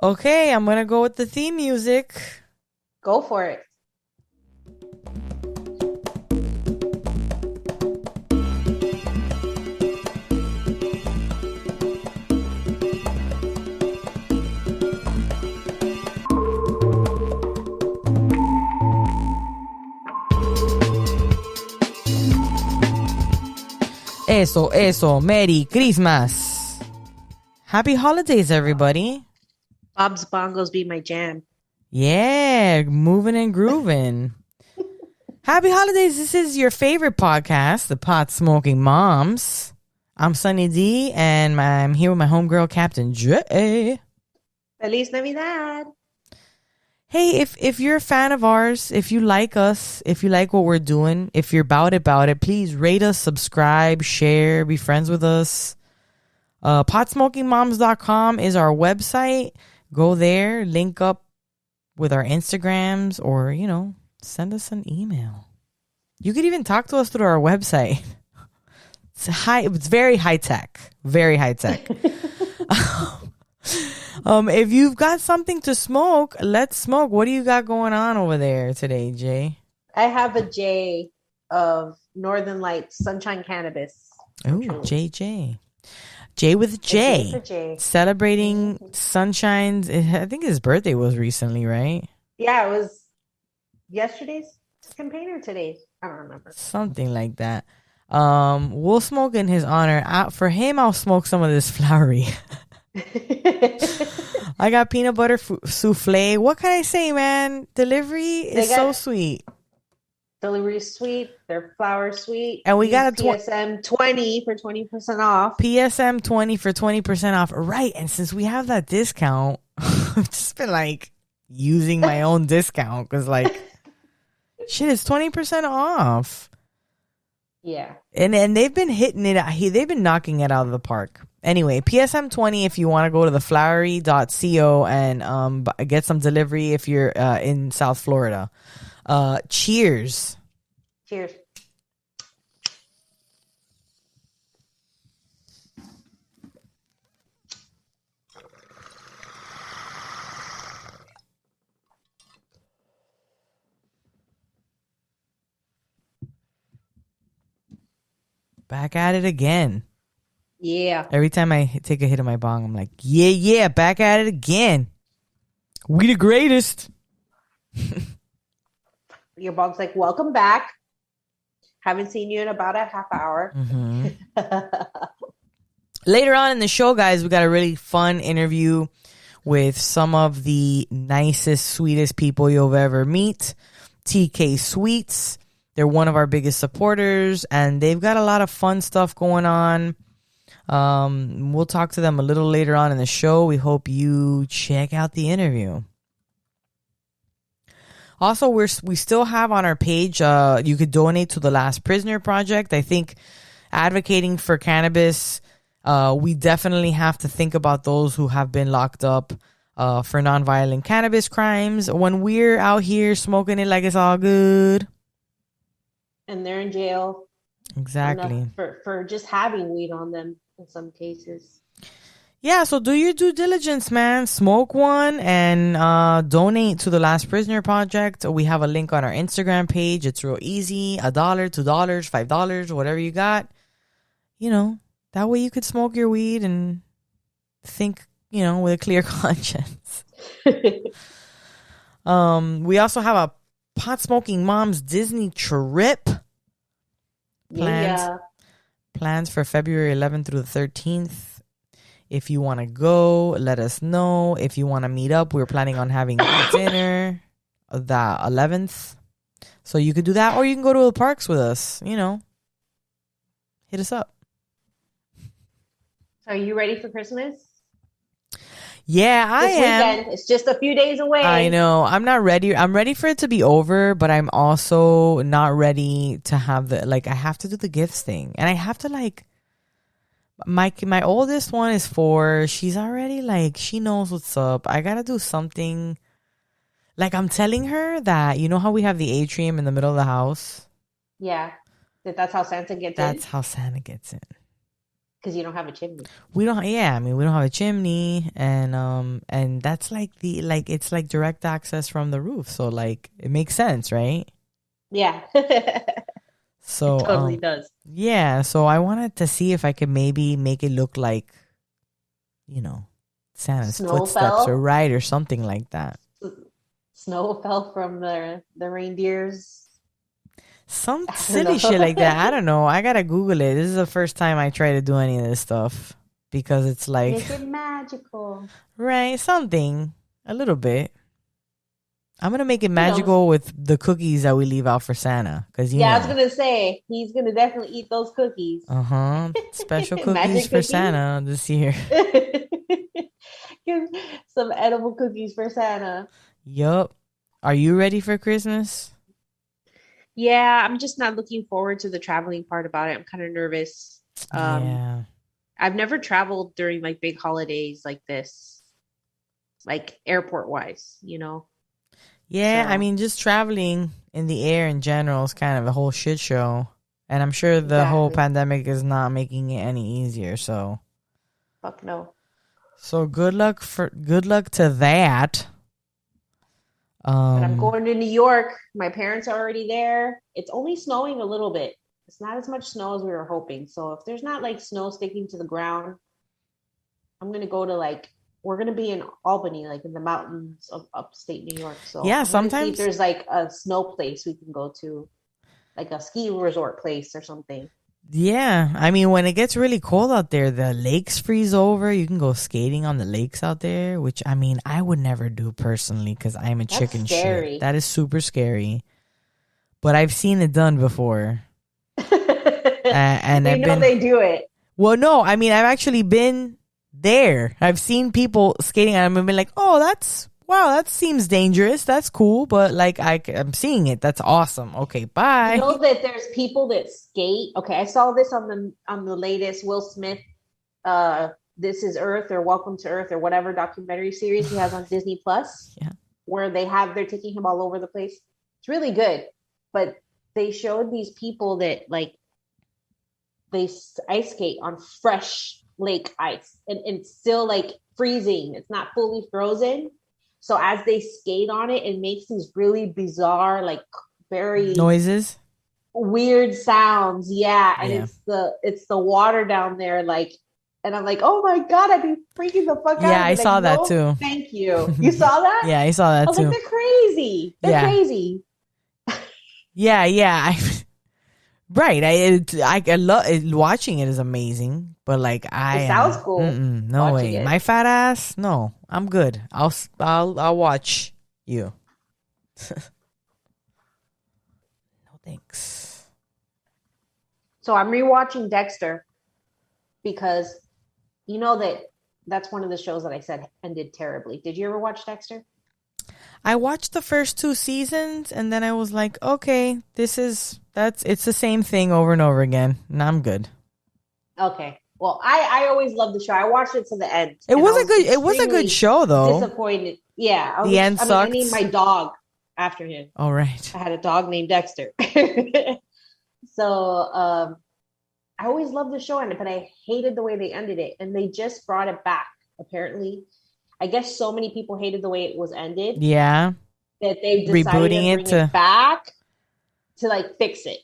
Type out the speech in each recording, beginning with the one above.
Okay, I'm gonna go with the theme music. Go for it. Eso. Merry Christmas. Happy holidays, everybody. Bob's Bongos be my jam. Yeah, moving and grooving. Happy holidays. This is your favorite podcast, The Pot Smoking Moms. I'm Sunny D, and I'm here with my homegirl, Captain J. Feliz Navidad. Hey, if you're a fan of ours, if you like us, if you like what we're doing, if you're about it, please rate us, subscribe, share, be friends with us. Potsmokingmoms.com is our website. Go there, link up with our Instagrams, or, send us an email. You could even talk to us through our website. It's very high tech. Very high tech. If you've got something to smoke, let's smoke. What do you got going on over there today, Jay? I have a J of Northern Lights Sunshine Cannabis. Oh, JJ. J with J. J. Celebrating Sunshine's, I think his birthday was recently, right? Yeah, it was yesterday's campaign or today's. I don't remember. Something like that. We'll smoke in his honor. For him, I'll smoke some of this flowery. I got peanut butter souffle. What can I say, man? Delivery is so sweet. Delivery is sweet. Their flour sweet. And we got a PSM 20 for 20% off. PSM 20 for 20% off. Right. And since we have that discount, I've just been using my own discount because shit, it's 20% off. Yeah. And they've been hitting it. They've been knocking it out of the park. Anyway, PSM 20 if you want to go to theflowery.co and get some delivery if you're in South Florida. Cheers. Cheers. Back at it again. Yeah. Every time I take a hit of my bong, I'm like, yeah, back at it again. We the greatest. Your bong's like, welcome back. Haven't seen you in about a half hour. Mm-hmm. Later on in the show, guys, we got a really fun interview with some of the nicest, sweetest people you'll ever meet. TK Sweets. They're one of our biggest supporters, and they've got a lot of fun stuff going on. We'll talk to them a little later on in the show. We hope you check out the interview. Also, we still have on our page, you could donate to the Last Prisoner Project. I think advocating for cannabis, we definitely have to think about those who have been locked up for nonviolent cannabis crimes when we're out here smoking it like it's all good. And they're in jail. Exactly. For just having weed on them in some cases. Yeah, so do your due diligence, man. Smoke one and donate to the Last Prisoner Project. We have a link on our Instagram page. It's real easy. $1, $2, $5, whatever you got. That way you could smoke your weed and think, with a clear conscience. We also have a Pot Smoking Moms Disney trip. Plans for February 11th through the 13th. If you want to go, let us know. If you want to meet up, we're planning on having dinner the 11th. So you could do that, or you can go to the parks with us. Hit us up. So are you ready for Christmas? Yeah, I am. Weekend. It's just a few days away. I know. I'm not ready. I'm ready for it to be over, but I'm also not ready to have I have to do the gifts thing. And I have to my oldest one is 4. She's already she knows what's up. I got to do something. I'm telling her that, how we have the atrium in the middle of the house? Yeah. That's how Santa gets in? That's how Santa gets in. Because you don't have a chimney. We don't. Yeah, I mean, we don't have a chimney, and that's like it's like direct access from the roof, so like it makes sense, right? Yeah. So it totally does. Yeah, so I wanted to see if I could maybe make it look like, Santa's Snow footsteps fell? or something like that. Snow fell from the reindeers. Some silly shit like that. I don't know. I gotta Google it. This is the first time I try to do any of this stuff because it's like Make it magical. right, something a little bit. I'm gonna make it magical with the cookies that we leave out for Santa because I was gonna say he's gonna definitely eat those cookies. Special cookies for Santa this year. Some edible cookies for Santa. Yup. Are you ready for Christmas? Yeah, I'm just not looking forward to the traveling part about it. I'm kind of nervous. Yeah. I've never traveled during like big holidays like this, like airport wise, Yeah, So- I mean, just traveling in the air in general is kind of a whole shit show. And I'm sure the whole Exactly. pandemic is not making it any easier, so. Fuck no. So good luck to that. But I'm going to New York. My parents are already there. It's only snowing a little bit. It's not as much snow as we were hoping. So if there's not like snow sticking to the ground, I'm gonna go to we're gonna be in Albany, like in the mountains of upstate New York. So Yeah, I'm gonna see if sometimes- there's like a snow place we can go to, like a ski resort place or something. Yeah, I mean, when it gets really cold out there, the lakes freeze over. You can go skating on the lakes out there, which, I mean, I would never do personally because I'm a That's chicken scary. shit. That is super scary. But I've seen it done before. And they I've know been... they do it. Well, no, I mean, I've actually been there. I've seen people skating and I've been like, oh, wow, that seems dangerous. That's cool. But like, I'm seeing it. That's awesome. Okay, bye. You know that there's people that skate. Okay, I saw this on the latest Will Smith, This Is Earth or Welcome to Earth or whatever documentary series he has on Disney Plus. Yeah. Where they're taking him all over the place. It's really good, but they showed these people that like they ice skate on fresh lake ice, and it's still like freezing. It's not fully frozen. So as they skate on it, it makes these really bizarre, like very Noises. weird sounds. Yeah. And Yeah. it's the water down there, like, and I'm like, oh my God, I'd be freaking the fuck out. Yeah, I Like, saw that no, too. Thank you. You saw that? Yeah, I saw I that was too. like, they're crazy. They're crazy. Yeah. Right. I love it. Watching it is amazing, but like It sounds cool. No watching way. it. My fat ass. No, I'm good. I'll watch you. No thanks. So I'm rewatching Dexter because you know that's one of the shows that I said ended terribly. Did you ever watch Dexter? I watched the first 2 seasons and then I was like, okay, it's the same thing over and over again, and I'm good. Okay. Well, I always loved the show. I watched it to the end. It was a good show though. Disappointed. Yeah. The end sucked. I named my dog after him. All right. I had a dog named Dexter. So I always loved the show, but I hated the way they ended it. And they just brought it back, apparently. I guess so many people hated the way it was ended. Yeah. That they decided Rebooting to bring it back to like fix it.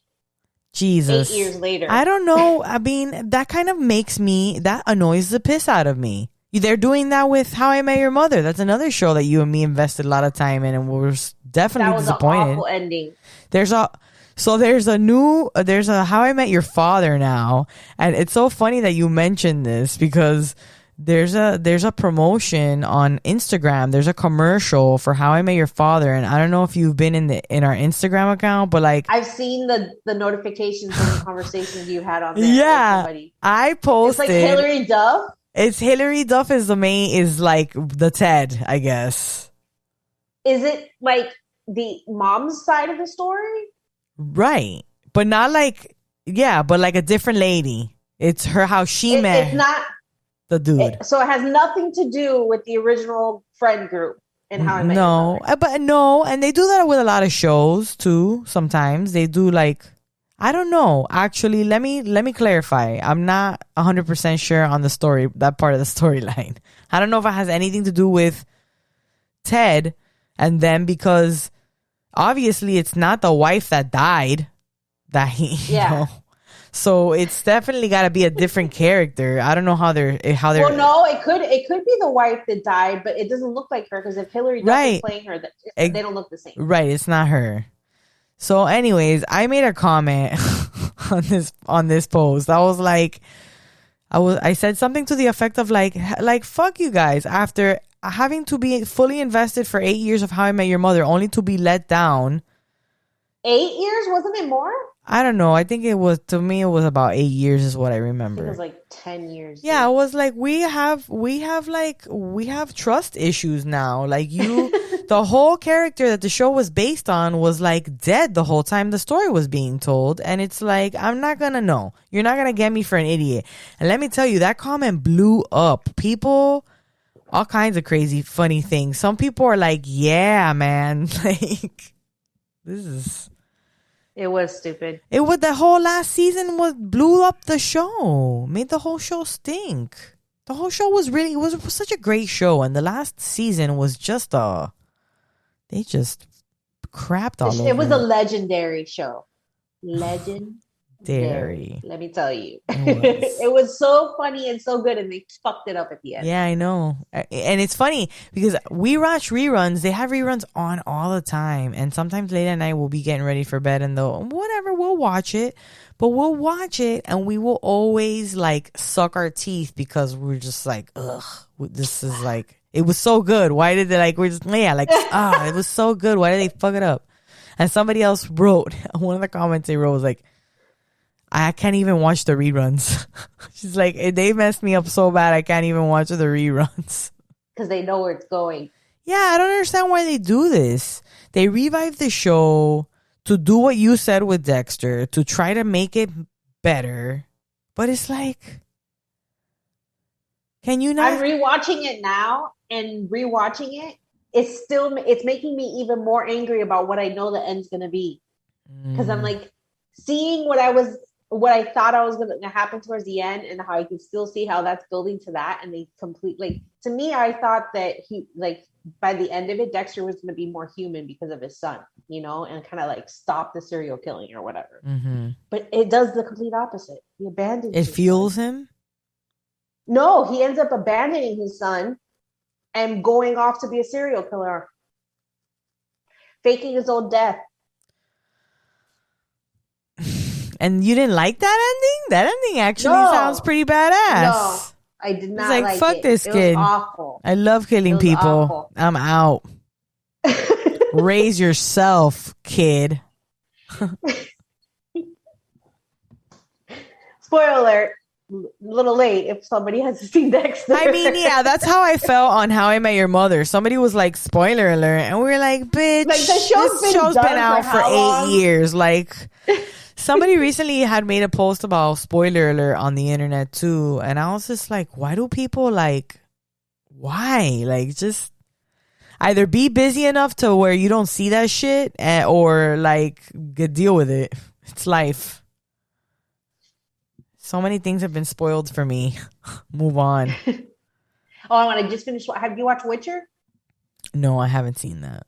Jesus. 8 years later. I don't know. I mean, that kind of that annoys the piss out of me. They're doing that with How I Met Your Mother. That's another show that you and me invested a lot of time in, and we're definitely that was disappointed. an awful ending. There's a How I Met Your Father now, and it's so funny that you mentioned this because there's a promotion on Instagram. There's a commercial for How I Met Your Father, and I don't know if you've been in our Instagram account, but like I've seen the notifications and the conversations you had on there. yeah, I posted. It's like Hillary Duff. It's Hillary Duff is like the Ted, I guess. Is it like the mom's side of the story? Right, but not like but like a different lady. It's her how she met. It's not the dude. So it has nothing to do with the original friend group and How I Met Your Mother. But no, and they do that with a lot of shows too. Sometimes they do like, I don't know. Actually, let me clarify. I'm not 100% sure on the story, that part of the storyline. I don't know if it has anything to do with Ted and them, because obviously it's not the wife that died that he, you know. So it's definitely got to be a different character. I don't know how they're. Well, no, it could be the wife that died, but it doesn't look like her, because if Hillary Duff is playing her, they don't look the same. Right, it's not her. So, anyways, I made a comment on this post. I said something to the effect of like fuck you guys. After having to be fully invested for 8 years of How I Met Your Mother, only to be let down. 8 years, wasn't it more? I don't know. I think it was, to me, it was about 8 years is what I remember. It was like 10 years. Yeah, dude. It was like we have trust issues now. Like the whole character that the show was based on was like dead the whole time the story was being told. And it's like, I'm not gonna know. You're not gonna get me for an idiot. And let me tell you, that comment blew up. People, all kinds of crazy, funny things. Some people are like, yeah, man. Like, this is... It was stupid. The whole last season blew up the show. Made the whole show stink. The whole show was such a great show, and the last season was just they just crapped all over. It was a legendary show. Dairy. Let me tell you. It was so funny and so good, and they fucked it up at the end. Yeah, I know. And it's funny because we watch reruns. They have reruns on all the time, and sometimes late at night we'll be getting ready for bed, and we'll watch it. But we'll watch it, and we will always like suck our teeth because we're just like, ugh, this is like, it was so good. Why did they it was so good. Why did they fuck it up? And somebody else wrote, one of the comments they wrote was like, I can't even watch the reruns. She's like, they messed me up so bad I can't even watch the reruns. Because they know where it's going. Yeah, I don't understand why they do this. They revive the show to do what you said with Dexter, to try to make it better. But it's like, can you not? I'm rewatching it now, and rewatching it, it's making me even more angry about what I know the end's going to be. Because I'm like, seeing what I thought I was going to happen towards the end, and how I could still see how that's building to that. And they to me, I thought that he, like, by the end of it, Dexter was going to be more human because of his son, you know, and kind of like stop the serial killing or whatever. Mm-hmm. But it does the complete opposite. He abandons it. Fuels him? No, he ends up abandoning his son and going off to be a serial killer, faking his own death. And you didn't like that ending? That ending actually sounds pretty badass. No, I did not like it. Fuck this kid. It was awful. I love killing people. Awful. I'm out. Raise yourself, kid. Spoiler alert. A little late if somebody hasn't seen Dexter. I mean, yeah, that's how I felt on How I Met Your Mother. Somebody was like, spoiler alert. And we were like, bitch, like, this show's been out for 8 years. Like... Somebody recently had made a post about spoiler alert on the internet too, and I was just like, why do people why? Like, just either be busy enough to where you don't see that shit, or like deal with it. It's life. So many things have been spoiled for me. Move on. I want to just finish. Have you watched Witcher? No, I haven't seen that.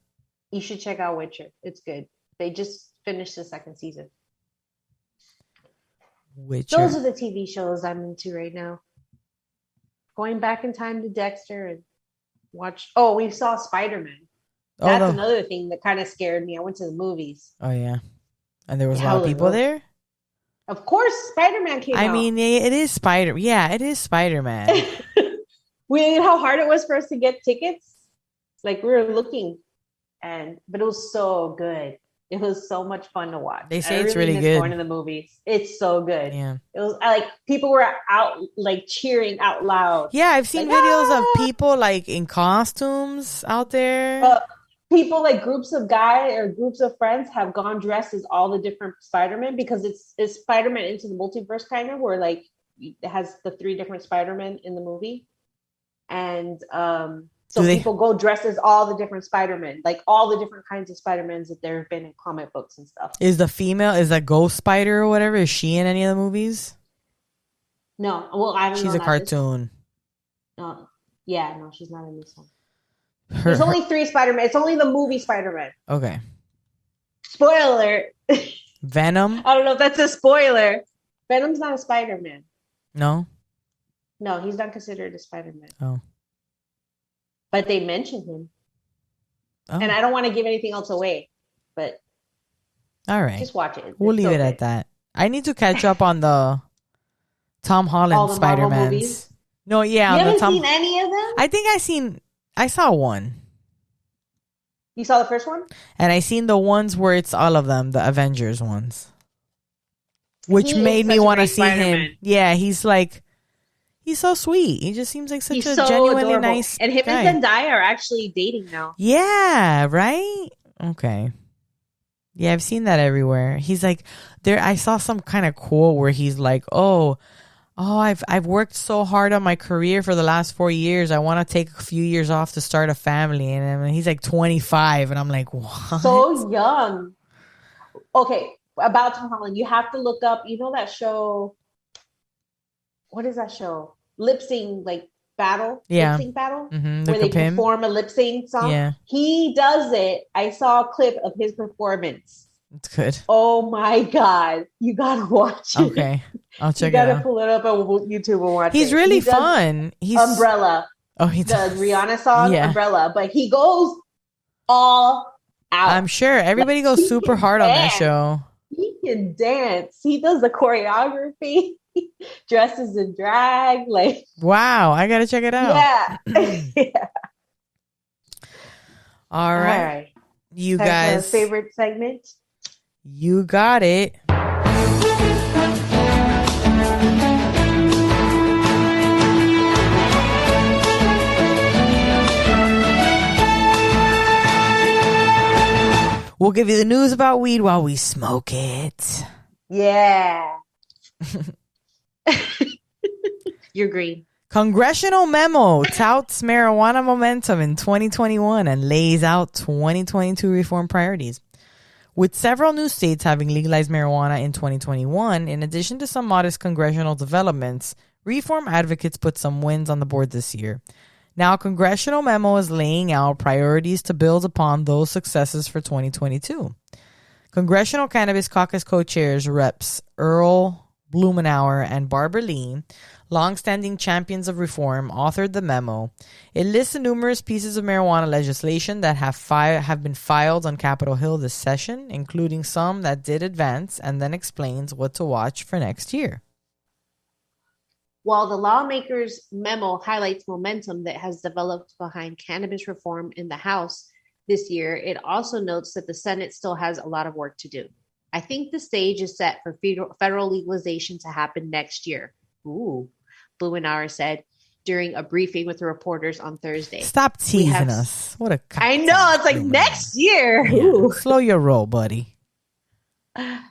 You should check out Witcher. It's good. They just finished the second season. Witcher. Those are the TV shows I'm into right now. Going back in time to Dexter and watch. Oh, we saw Spider-Man. That's another thing that kind of scared me. I went to the movies. Oh yeah, and there was a lot of people there. Of course, Spider-Man came out. I mean, it is Yeah, it is Spider-Man. We knew how hard it was for us to get tickets. Like, we were looking, but it was so good. It was so much fun to watch. They say it's really good. Going to the movies, it's so good. Yeah, it was like people were out like cheering out loud. Yeah, I've seen videos of people like in costumes out there. People like groups of guys or groups of friends have gone dressed as all the different Spider-Man, because it's Spider-Man Into the Multiverse, kind of, where like it has the 3 different Spider-Man in the movie, and So people go dressed as all the different Spider-Men, like all the different kinds of Spider-Mans that there have been in comic books and stuff. Is that Ghost Spider or whatever? Is she in any of the movies? No. Well, I don't know. She's a cartoon. No. Yeah, no, she's not in this one. There's only 3 Spider-Man. It's only the movie Spider-Man. Okay. Spoiler. Venom? I don't know if that's a spoiler. Venom's not a Spider-Man. No? No, he's not considered a Spider-Man. Oh. But they mention him. Oh. And I don't want to give anything else away. But all right. Just watch it. We'll leave it at that. I need to catch up on the Tom Holland Spider-Mans. No, yeah. You haven't seen any of them? I think I saw one. You saw the first one? And I seen the ones where it's all of them, the Avengers ones. Which made me want to see him. Yeah, he's so sweet. He just seems like such a genuinely adorable. Nice And him guy. and Zendaya are actually dating now. Yeah, right? Okay. Yeah, I've seen that everywhere. He's like, I saw some kind of quote where he's like, I've worked so hard on my career for the last 4 years. I want to take a few years off to start a family. And I mean, he's like 25. And I'm like, what? So young. Okay, about Tom Holland, you have to look up, that show. What is that show? Lip sync battle. Yeah. Lip sync battle. Mm-hmm. Where they perform a lip sync song. Yeah. He does it. I saw a clip of his performance. It's good. Oh my God. You gotta watch it. Okay. I'll check it out. You gotta pull it up on YouTube and watch it. He's really fun. He's Umbrella. Oh, he does. The Rihanna song, Umbrella. But he goes all out. I'm sure everybody goes super hard on that show. He can dance. He does the choreography. Dresses in drag. Wow, I gotta check it out. Yeah. Yeah. All right. You guys. Favorite segment? You got it. We'll give you the news about weed while we smoke it. Yeah. You're green. Congressional Memo touts marijuana momentum in 2021 and lays out 2022 reform priorities. With several new states having legalized marijuana in 2021, in addition to some modest congressional developments, reform advocates put some wins on the board this year. Now, Congressional Memo is laying out priorities to build upon those successes for 2022. Congressional Cannabis Caucus co-chairs Reps Earl Blumenauer and Barbara Lee, longstanding champions of reform, authored the memo. It lists the numerous pieces of marijuana legislation that have been filed on Capitol Hill this session, including some that did advance, and then explains what to watch for next year. While the lawmakers' memo highlights momentum that has developed behind cannabis reform in the House this year, it also notes that the Senate still has a lot of work to do. I think the stage is set for federal legalization to happen next year. Ooh, Blumenauer said during a briefing with the reporters on Thursday. Stop teasing us. What a I know, it's like next year. Yeah. Slow your roll, buddy.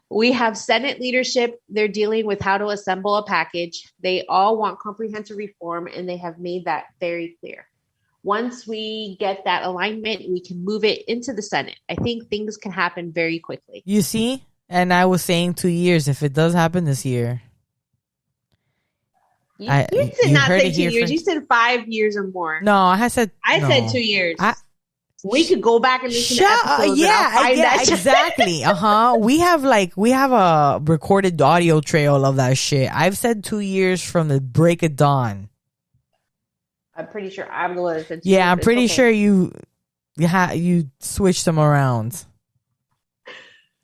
We have Senate leadership. They're dealing with how to assemble a package. They all want comprehensive reform, and they have made that very clear. Once we get that alignment, we can move it into the Senate. I think things can happen very quickly. You see? And I was saying 2 years if it does happen this year. You did not say 2 years. You said 5 years or more. No, I said 2 years. We could go back and listen to episodes. Exactly. We have a recorded audio trail of that shit. I've said 2 years from the break of dawn. I'm pretty sure I'm the one that said 2 years. Yeah, I'm pretty sure you switched them around.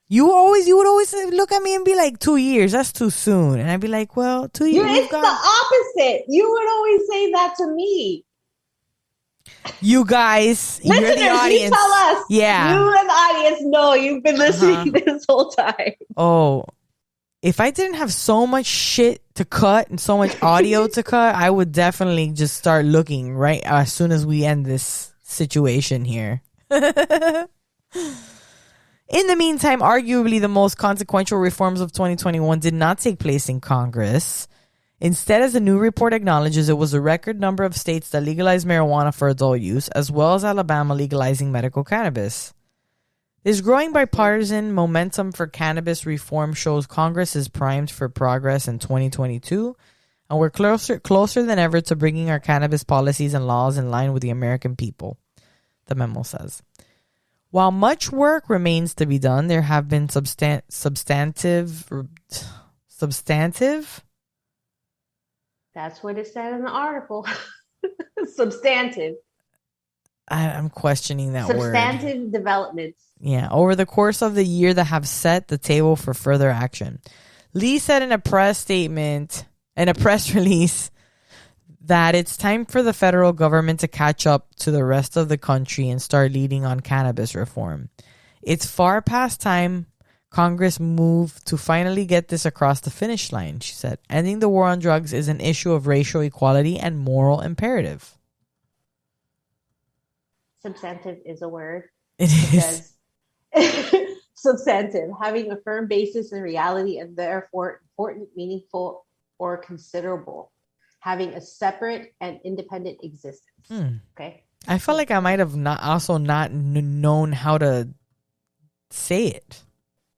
You would always look at me and be like, 2 years, that's too soon. And I'd be like, well, 2 years. It's the opposite. You would always say that to me. You guys, you're the audience. You tell us. Yeah. You and the audience know you've been listening this whole time. Oh, if I didn't have so much shit to cut and so much audio to cut, I would definitely just start looking right as soon as we end this situation here. In the meantime, arguably the most consequential reforms of 2021 did not take place in Congress. Instead, as the new report acknowledges, it was a record number of states that legalized marijuana for adult use, as well as Alabama legalizing medical cannabis. This growing bipartisan momentum for cannabis reform shows Congress is primed for progress in 2022, and we're closer than ever to bringing our cannabis policies and laws in line with the American people, the memo says. While much work remains to be done, there have been substantive. That's what it said in the article. Substantive. I'm questioning that word. Substantive developments. Yeah, over the course of the year that have set the table for further action. Lee said in a press release, that it's time for the federal government to catch up to the rest of the country and start leading on cannabis reform. It's far past time Congress moved to finally get this across the finish line, she said. Ending the war on drugs is an issue of racial equality and moral imperative. Substantive is a word. It is. Substantive, having a firm basis in reality and therefore important, meaningful, or considerable. Having a separate and independent existence. Okay. I felt like I might have not known how to say it.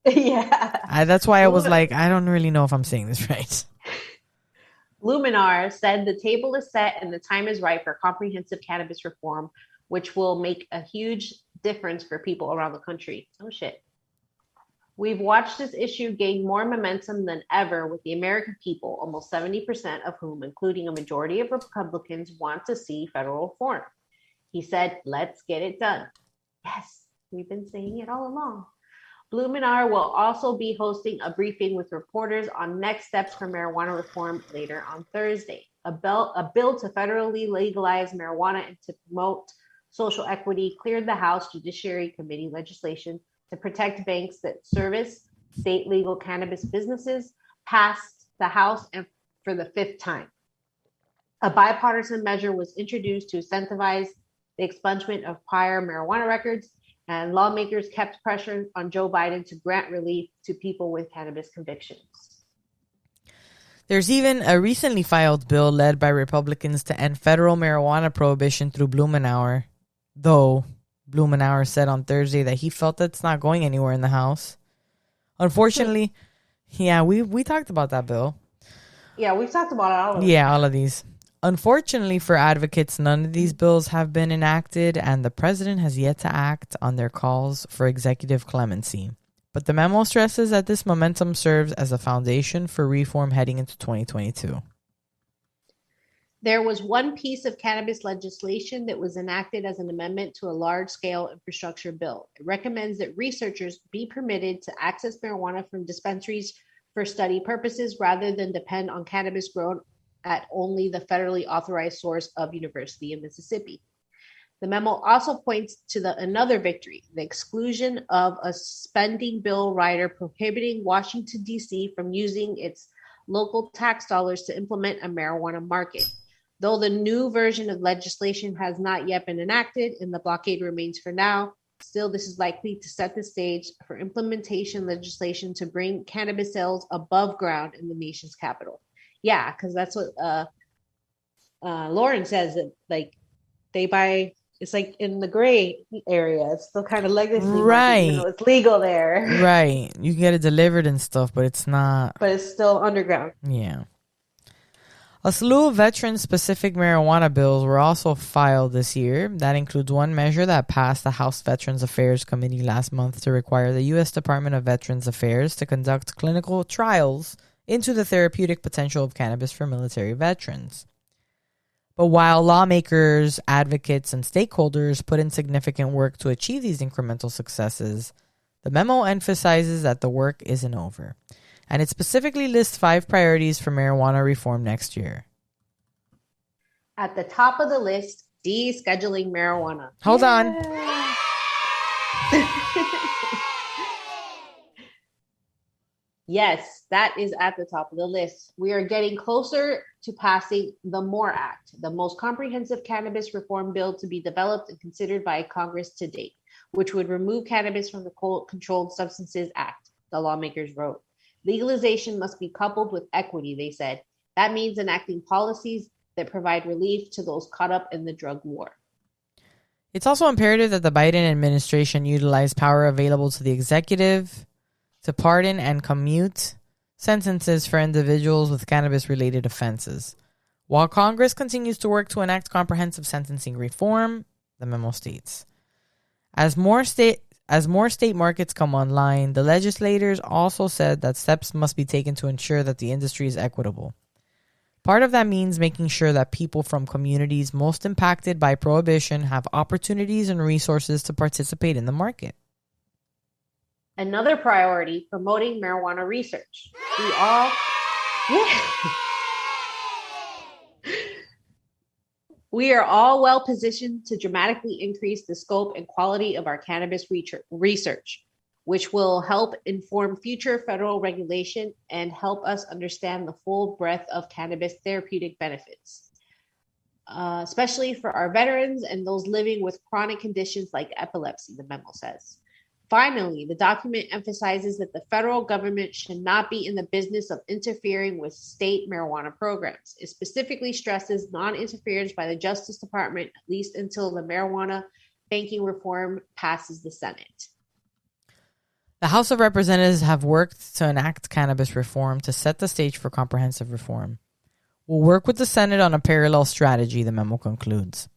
Yeah. That's why I was like, I don't really know if I'm saying this right. Luminar said the table is set and the time is right for comprehensive cannabis reform, which will make a huge difference for people around the country. Oh, shit. We've watched this issue gain more momentum than ever with the American people, almost 70% of whom, including a majority of Republicans, want to see federal reform. He said, let's get it done. Yes, we've been saying it all along. Luminar will also be hosting a briefing with reporters on next steps for marijuana reform later on Thursday. A bill to federally legalize marijuana and to promote social equity cleared the House Judiciary Committee legislation to protect banks that service state legal cannabis businesses, passed the House and for the fifth time. A bipartisan measure was introduced to incentivize the expungement of prior marijuana records, and lawmakers kept pressure on Joe Biden to grant relief to people with cannabis convictions. There's even a recently filed bill led by Republicans to end federal marijuana prohibition through Blumenauer, though Blumenauer said on Thursday that he felt that's not going anywhere in the House. Unfortunately, yeah, we talked about that bill. Yeah, we've talked about all of them. Yeah, all of these. Unfortunately for advocates, none of these bills have been enacted, and the president has yet to act on their calls for executive clemency. But the memo stresses that this momentum serves as a foundation for reform heading into 2022. There was one piece of cannabis legislation that was enacted as an amendment to a large-scale infrastructure bill. It recommends that researchers be permitted to access marijuana from dispensaries for study purposes rather than depend on cannabis grown at only the federally authorized source of University of Mississippi. The memo also points to another victory, the exclusion of a spending bill rider prohibiting Washington, D.C. from using its local tax dollars to implement a marijuana market. Though the new version of legislation has not yet been enacted and the blockade remains for now, still this is likely to set the stage for implementation legislation to bring cannabis sales above ground in the nation's capital. Yeah, because that's what Lauren says, that like they buy, it's like in the gray area. It's still kind of legacy, right? Even though it's legal there, right? You can get it delivered and stuff, but it's not. But it's still underground. Yeah. A slew of veteran-specific marijuana bills were also filed this year. That includes one measure that passed the House Veterans Affairs Committee last month to require the U.S. Department of Veterans Affairs to conduct clinical trials into the therapeutic potential of cannabis for military veterans. But while lawmakers, advocates, and stakeholders put in significant work to achieve these incremental successes, the memo emphasizes that the work isn't over. And it specifically lists 5 priorities for marijuana reform next year. At the top of the list, descheduling marijuana. Hold on. Yes, that is at the top of the list. We are getting closer to passing the MORE Act, the most comprehensive cannabis reform bill to be developed and considered by Congress to date, which would remove cannabis from the Controlled Substances Act, the lawmakers wrote. Legalization must be coupled with equity, they said. That means enacting policies that provide relief to those caught up in the drug war. It's also imperative that the Biden administration utilize power available to the executive to pardon and commute sentences for individuals with cannabis-related offenses, while Congress continues to work to enact comprehensive sentencing reform, the memo states. As more state markets come online, the legislators also said that steps must be taken to ensure that the industry is equitable. Part of that means making sure that people from communities most impacted by prohibition have opportunities and resources to participate in the market. Another priority, promoting marijuana research. We are all well positioned to dramatically increase the scope and quality of our cannabis research, which will help inform future federal regulation and help us understand the full breadth of cannabis therapeutic benefits, especially for our veterans and those living with chronic conditions like epilepsy, the memo says. Finally, the document emphasizes that the federal government should not be in the business of interfering with state marijuana programs. It specifically stresses non-interference by the Justice Department, at least until the marijuana banking reform passes the Senate. The House of Representatives have worked to enact cannabis reform to set the stage for comprehensive reform. We'll work with the Senate on a parallel strategy, the memo concludes.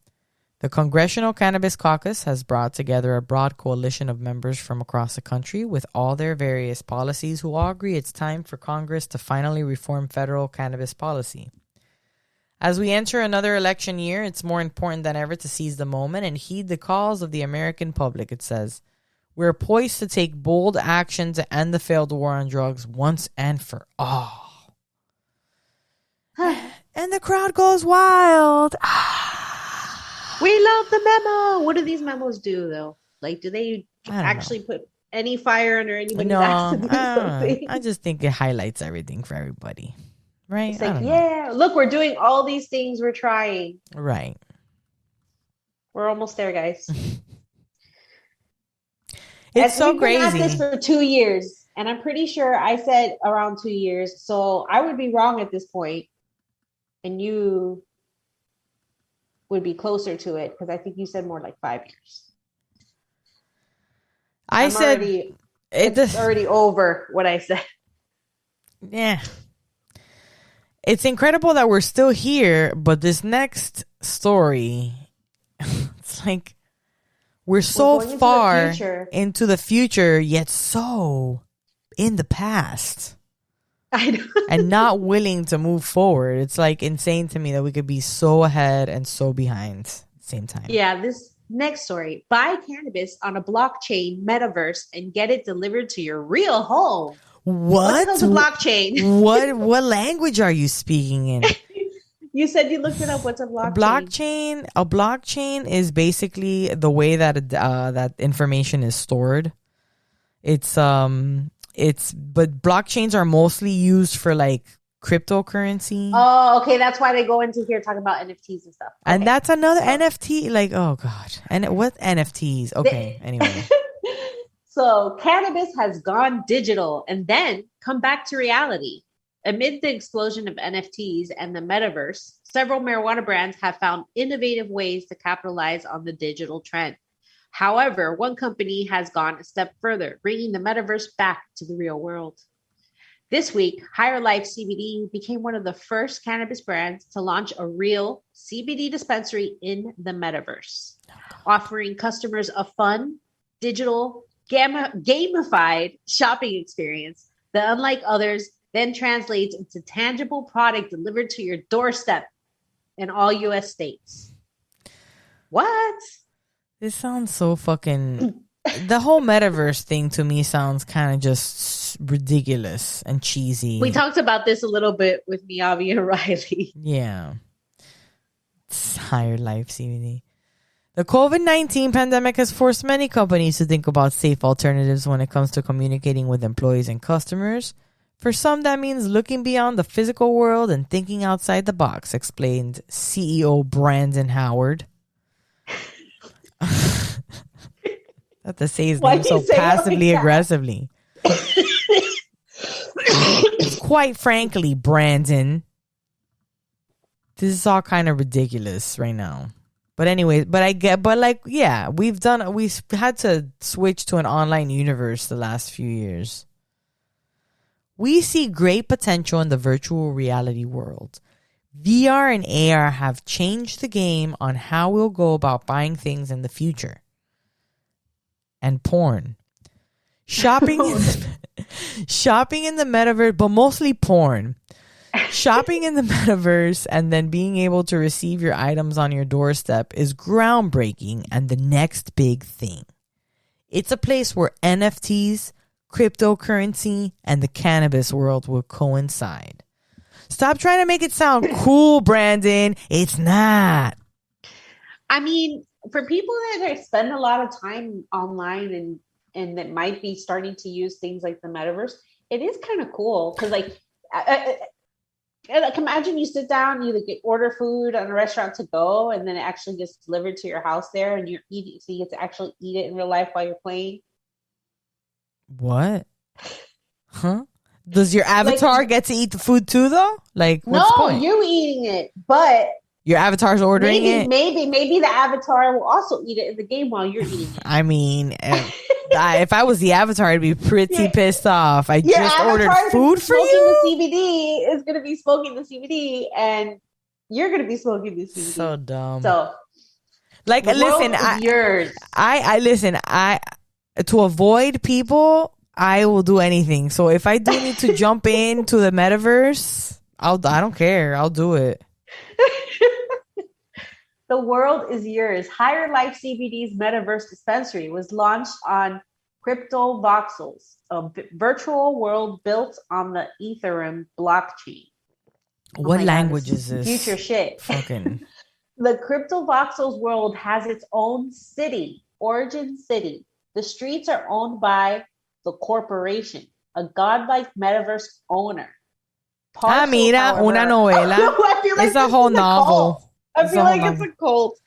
The Congressional Cannabis Caucus has brought together a broad coalition of members from across the country with all their various policies who all agree it's time for Congress to finally reform federal cannabis policy. As we enter another election year, it's more important than ever to seize the moment and heed the calls of the American public, it says. We're poised to take bold action to end the failed war on drugs once and for all. And the crowd goes wild. We love the memo. What do these memos do, though? Like, do they actually put any fire under anybody's ass to do something? I just think it highlights everything for everybody, right? It's like, yeah, look, we're doing all these things. We're trying. Right. We're almost there, guys. It's so crazy. We've been at this for 2 years, and I'm pretty sure I said around 2 years, so I would be wrong at this point, and you would be closer to it because I think you said more like 5 years. It's already over what I said. Yeah. It's incredible that we're still here, but this next story, it's like we're so far into the future, yet so in the past. I know. And not willing to move forward. It's like insane to me that we could be so ahead and so behind at the same time. Yeah, this next story. Buy cannabis on a blockchain metaverse and get it delivered to your real home. What? What's a blockchain? What language are you speaking in? You said you looked it up. What's a blockchain? A blockchain is basically the way that that information is stored. But blockchains are mostly used for like cryptocurrency. Oh, okay. That's why they go into here talking about NFTs and stuff. Okay. And that's another NFT. Like, oh God. And what NFTs? Okay. Anyway. So cannabis has gone digital and then come back to reality. Amid the explosion of NFTs and the metaverse, several marijuana brands have found innovative ways to capitalize on the digital trend. However, one company has gone a step further, bringing the metaverse back to the real world. This week, Higher Life CBD became one of the first cannabis brands to launch a real CBD dispensary in the metaverse, offering customers a fun, digital, gamified shopping experience that, unlike others, then translates into tangible product delivered to your doorstep in all U.S. states. What? This sounds so fucking... The whole metaverse thing to me sounds kind of just ridiculous and cheesy. We talked about this a little bit with Miyavi and Riley. Yeah. It's Higher Life CBD. The COVID-19 pandemic has forced many companies to think about safe alternatives when it comes to communicating with employees and customers. For some, that means looking beyond the physical world and thinking outside the box, explained CEO Brandon Howard. Have to say his name so passively aggressively. Quite frankly, Brandon, This is all kind of ridiculous right now. But anyway, we've had to switch to an online universe the last few years. We see great potential in the virtual reality world. VR and AR have changed the game on how we'll go about buying things in the future. And porn. Shopping in the metaverse, but mostly porn. Shopping in the metaverse and then being able to receive your items on your doorstep is groundbreaking and the next big thing. It's a place where NFTs, cryptocurrency, and the cannabis world will coincide. Stop trying to make it sound cool, Brandon. It's not. I mean, for people that spend a lot of time online and that might be starting to use things like the metaverse, it is kind of cool because, like, imagine you sit down, you order food on a restaurant to go, and then it actually gets delivered to your house there, and you're eating, so you get to actually eat it in real life while you're playing. What? Huh? Does your avatar get to eat the food too, though? Like, what's the point? You eating it, but your avatar's ordering it. Maybe the avatar will also eat it in the game while you're eating it. I mean, if I was the avatar, I'd be pretty pissed off. I just ordered food for you. The CBD is going to be smoking the CBD, and you're going to be smoking the CBD. So dumb. So, like, listen, yours. I listen. To avoid people, I will do anything. So if I do need to jump into the metaverse, I don't care. I'll do it. The world is yours. Higher Life CBD's Metaverse dispensary was launched on Crypto Voxels, a virtual world built on the Ethereum blockchain. What language is this? Future shit. Fucking. The Crypto Voxels world has its own city, Origin City. The streets are owned by the corporation, a godlike metaverse owner. Mira, una novela. It's a whole novel. I feel like it's a cult.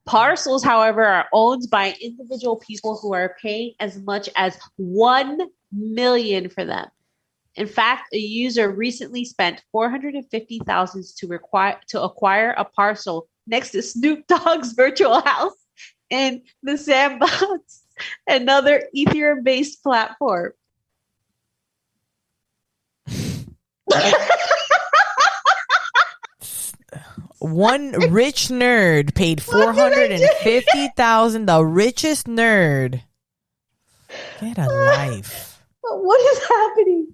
Parcels, however, are owned by individual people who are paying as much as $1 million for them. In fact, a user recently spent $450,000 to acquire a parcel next to Snoop Dogg's virtual house in the Sandbox, another Ethereum-based platform. One rich nerd paid $450,000. The richest nerd. Get a life. What is happening?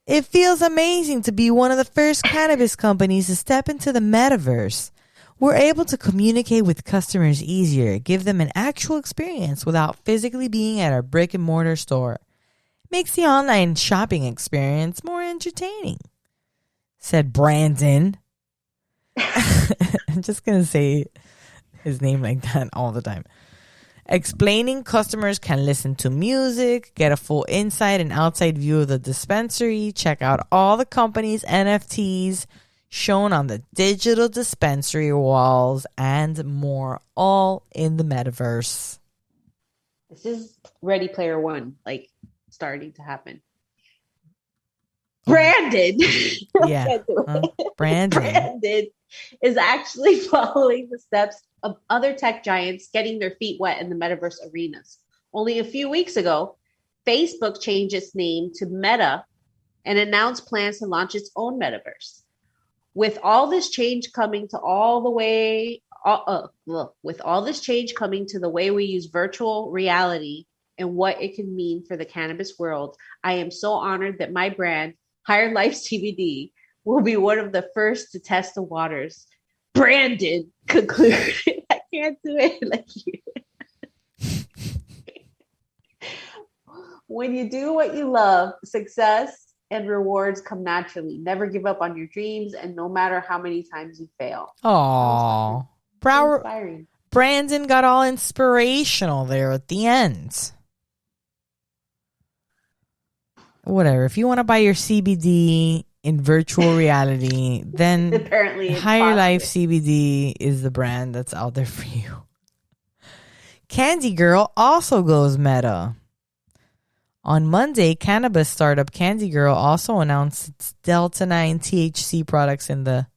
It feels amazing to be one of the first cannabis companies to step into the metaverse. We're able to communicate with customers easier, give them an actual experience without physically being at our brick and mortar store. Makes the online shopping experience more entertaining, said Brandon. I'm just going to say his name like that all the time. Explaining customers can listen to music, get a full inside and outside view of the dispensary, check out all the company's NFTs shown on the digital dispensary walls, and more, all in the metaverse. This is Ready Player One, like, starting to happen. Brandon. Yeah. Brandon is actually following the steps of other tech giants getting their feet wet in the metaverse arenas. Only a few weeks ago, Facebook changed its name to Meta and announced plans to launch its own metaverse. With all this change coming to the way we use virtual reality and what it can mean for the cannabis world, I am so honored that my brand, Higher Life CBD, will be one of the first to test the waters. Brandon concluded. I can't do it like you. When you do what you love, success and rewards come naturally. Never give up on your dreams, and no matter how many times you fail. Aww. Inspiring. Brandon got all inspirational there at the end. Whatever. If you want to buy your CBD in virtual reality, then apparently Higher Life CBD is the brand that's out there for you. Candy Girl also goes meta. On Monday, cannabis startup Candy Girl also announced its Delta 9 THC products in the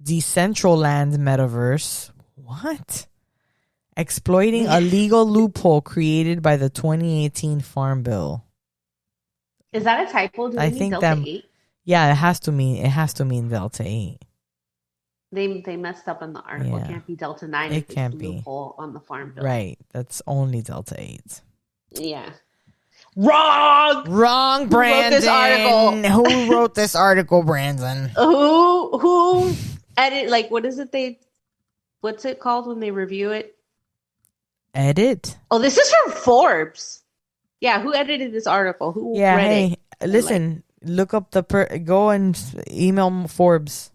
Decentraland Metaverse. What? Exploiting a legal loophole created by the 2018 Farm Bill. Is that a typo? Do they mean Delta 8? Yeah, it has to mean Delta 8. They messed up on the article. Yeah. It can't be Delta 9 It can't be. Loophole on the Farm Bill. Right. That's only Delta 8. Yeah. Wrong, Brandon. Who wrote this article, Brandon? Who edit, like, what's it called when they review it? Edit? Oh, this is from Forbes. Yeah, who edited this article? Who read it? Listen, look up go and email Forbes.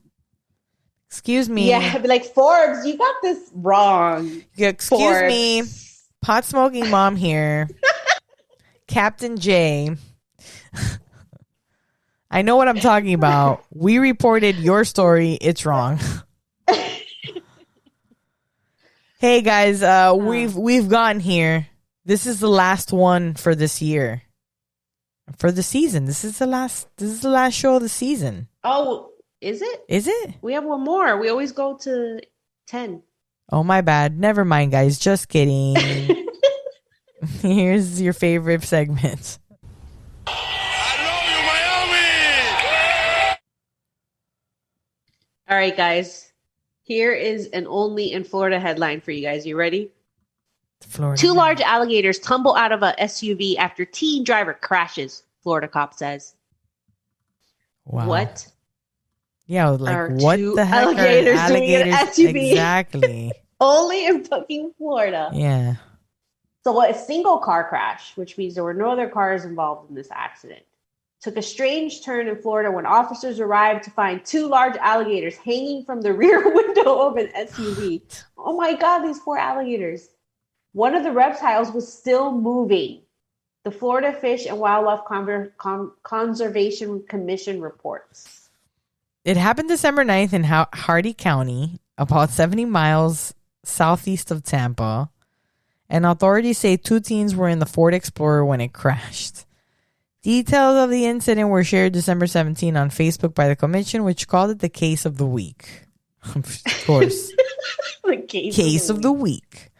Excuse me. Yeah, be like, Forbes, you got this wrong. Excuse me. Pot smoking mom here. Captain J. I know what I'm talking about. We reported your story. It's wrong. Hey guys, we've gotten here. This is the last one for this year. For the season. This is the last show of the season. Oh, is it? Is it? We have one more. We always go to 10. Oh, my bad. Never mind, guys. Just kidding. Here's your favorite segment. I love you, Miami! All right, guys. Here is an only in Florida headline for you guys. You ready? Florida. 2 large alligators tumble out of a SUV after teen driver crashes, Florida cop says. Wow. What? Yeah, like what the heck alligators are alligators doing an SUV? Exactly. Only in fucking Florida. Yeah. So a single car crash, which means there were no other cars involved in this accident, took a strange turn in Florida when officers arrived to find 2 large alligators hanging from the rear window of an SUV. Oh my God, these poor alligators. One of the reptiles was still moving. The Florida Fish and Wildlife Conservation Commission reports. It happened December 9th in Hardy County, about 70 miles southeast of Tampa. And authorities say 2 teens were in the Ford Explorer when it crashed. Details of the incident were shared December 17 on Facebook by the commission, which called it the case of the week. Of course. The case of the week.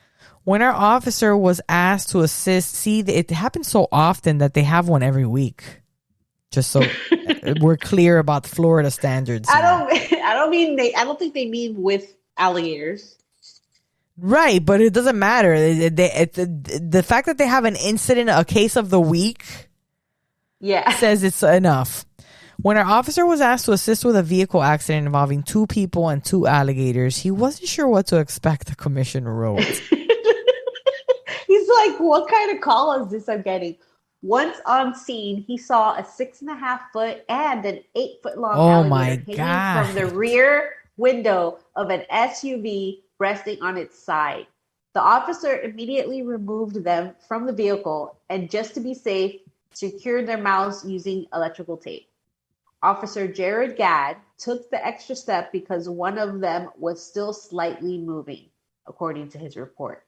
When our officer was asked to assist, it happens so often that they have one every week. Just so we're clear about Florida standards. I don't think they mean with alligators. Right, but it doesn't matter. The fact that they have an incident, a case of the week, says it's enough. When our officer was asked to assist with a vehicle accident involving 2 people and 2 alligators, he wasn't sure what to expect, the commission wrote. He's like, what kind of call is this I'm getting? Once on scene, he saw a 6.5-foot and an 8-foot long alligator hanging from the rear window of an SUV resting on its side. The officer immediately removed them from the vehicle and, just to be safe, secured their mouths using electrical tape. Officer Jared Gadd took the extra step because one of them was still slightly moving, according to his report.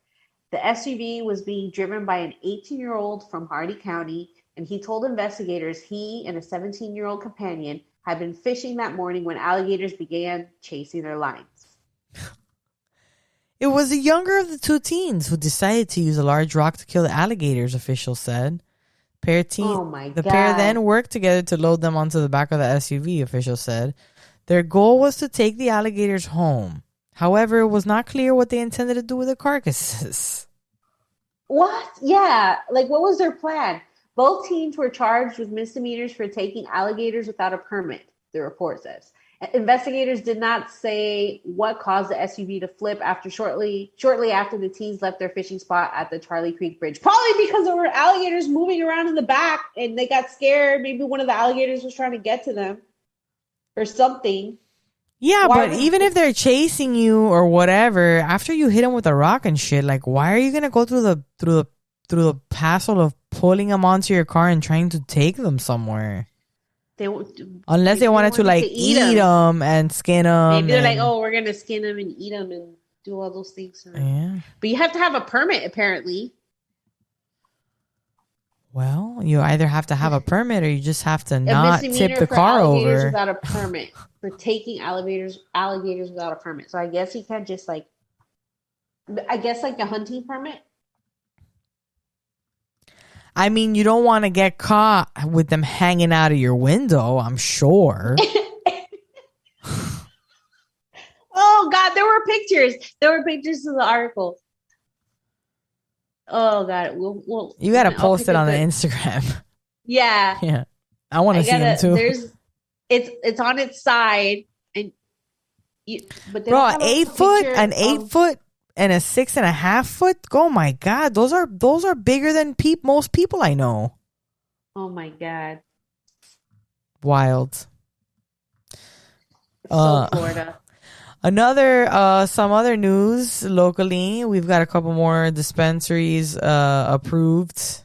The SUV was being driven by an 18-year-old from Hardy County, and he told investigators he and a 17-year-old companion had been fishing that morning when alligators began chasing their lines. It was the younger of the 2 teens who decided to use a large rock to kill the alligators, officials said. The pair then worked together to load them onto the back of the SUV, officials said. Their goal was to take the alligators home. However, it was not clear what they intended to do with the carcasses. What? Yeah. Like, what was their plan? Both teens were charged with misdemeanors for taking alligators without a permit, the report says. Investigators did not say what caused the SUV to flip shortly after the teens left their fishing spot at the Charlie Creek Bridge. Probably because there were alligators moving around in the back and they got scared. Maybe one of the alligators was trying to get to them or something. Yeah, but even if they're chasing you or whatever, after you hit them with a rock and shit, like, why are you gonna go through the hassle of pulling them onto your car and trying to take them somewhere? Unless they wanted to like eat them and skin them. Maybe they're like, oh, we're gonna skin them and eat them and do all those things. Yeah, but you have to have a permit apparently. Well, you either have to have a permit or you just have to A not tip misdemeanor the for car alligators over. without a permit. For taking alligators without a permit. So I guess he can't just like, I guess like a hunting permit. I mean, you don't want to get caught with them hanging out of your window, I'm sure. Oh God, there were pictures. There were pictures of the article. Oh God, we'll You got to I'll post pick it on up the Instagram. Yeah, Yeah. I want to see them too. It's on its side, and but they Bro, don't have a picture an of- 8 foot and a 6.5 foot. Oh my God. Those are bigger than most people I know. Oh my God, Wild. so Florida. Some other news locally. We've got a couple more dispensaries approved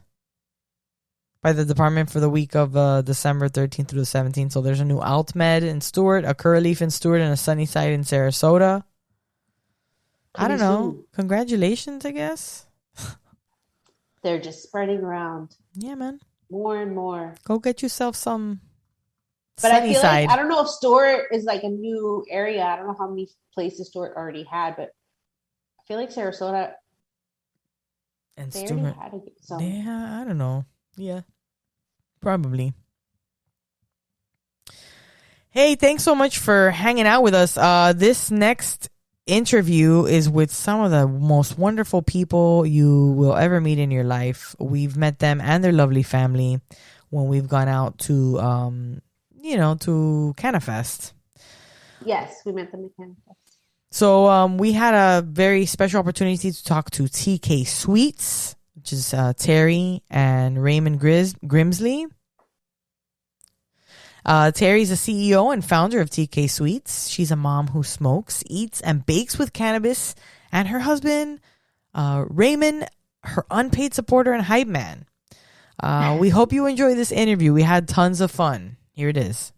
by the department for the week of December 13th through the 17th. So there's a new AltMed in Stewart, a Curaleaf in Stewart, and a Sunnyside in Sarasota. I don't know. Congratulations, I guess. They're just spreading around. Yeah, man. More and more. Go get yourself some But I feel Sunnyside. like, I don't know if Stewart is like a new area. I don't know how many places Stewart already had, but I feel like Sarasota, and they Stewart. already had some. Yeah, I don't know. Yeah, probably. Hey, thanks so much for hanging out with us. This next interview is with some of the most wonderful people you will ever meet in your life. We've met them and their lovely family when we've gone out to, to Cannabis. Yes, we met them again. So we had a very special opportunity to talk to TK Sweets, which is Terri and Ramon Grimsley. Terry's a CEO and founder of TK Sweets. She's a mom who smokes, eats, and bakes with cannabis. And her husband, Ramon, her unpaid supporter and hype man. We hope you enjoy this interview. We had tons of fun. Here it is.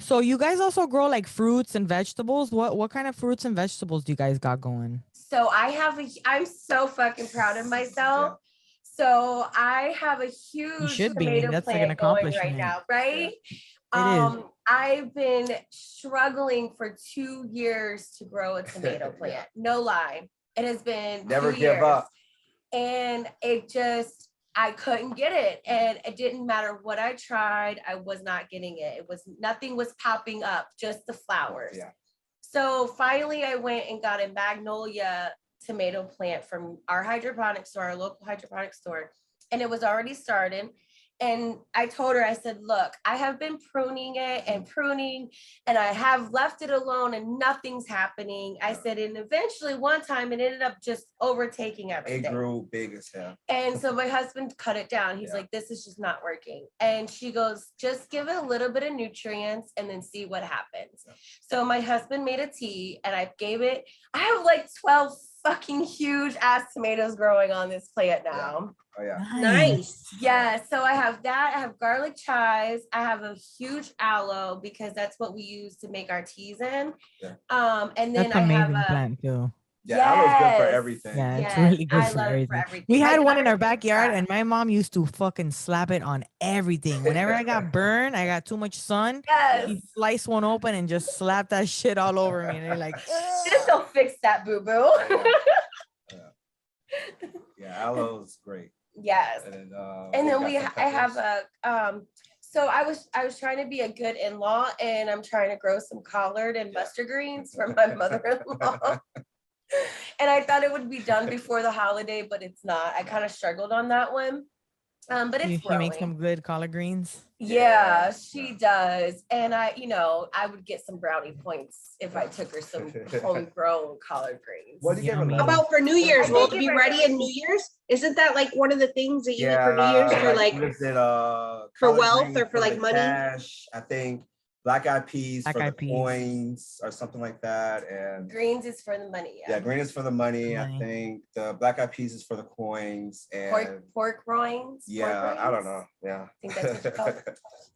So you guys also grow like fruits and vegetables. What kind of fruits and vegetables do you guys got going? So I'm so fucking proud of myself. So I have a huge tomato plant going right now, right? Yeah. It is. I've been struggling for 2 years to grow a tomato plant. No lie. It has been Never 2 give years. up. And I couldn't get it. And it didn't matter what I tried. I was not getting it. Nothing was popping up, just the flowers. Yeah. So finally I went and got a magnolia tomato plant from our local hydroponic store. And it was already started. And I told her, I said, look, I have been pruning it and I have left it alone and nothing's happening. I said, and eventually one time it ended up just overtaking everything. It grew big as hell. And so my husband cut it down. He's like, this is just not working. And she goes, just give it a little bit of nutrients and then see what happens. Yeah. So my husband made a tea and I have like 12 fucking huge ass tomatoes growing on this plant now. Oh yeah. Nice. Yeah. So I have that. I have garlic chives. I have a huge aloe because that's what we use to make our teas in. Yeah. And then That's I amazing have plant too. Yeah, aloe's good for everything. Yeah, it's Yes, really good I for love it everything. for everything. We had Like, one in our everything's backyard, fresh. and my mom used to fucking slap it on everything. Whenever I got burned, I got too much sun. Yes. She sliced one open and just slapped that shit all over me. And they're like, This will fix that, boo boo. Yeah, aloe's great. Yes. And then I have a so I was trying to be a good in-law and I'm trying to grow some collard and mustard greens for my mother-in-law. And I thought it would be done before the holiday, but it's not. I kind of struggled on that one. But it's she makes some good collard greens. Yeah, she does. And I would get some brownie points if I took her some homegrown collard greens. What do you get? How about for New Year's? Will it be ready in New Year's? Isn't that like one of the things that you eat for New Year's for like for wealth or for like money? Cash, I think black eyed peas for the coins or something like that. And greens is for the money. Yeah, green is for the money. I think the black eyed peas is for the coins and pork rinds. Yeah, I don't know. Yeah. I think that's what it's called.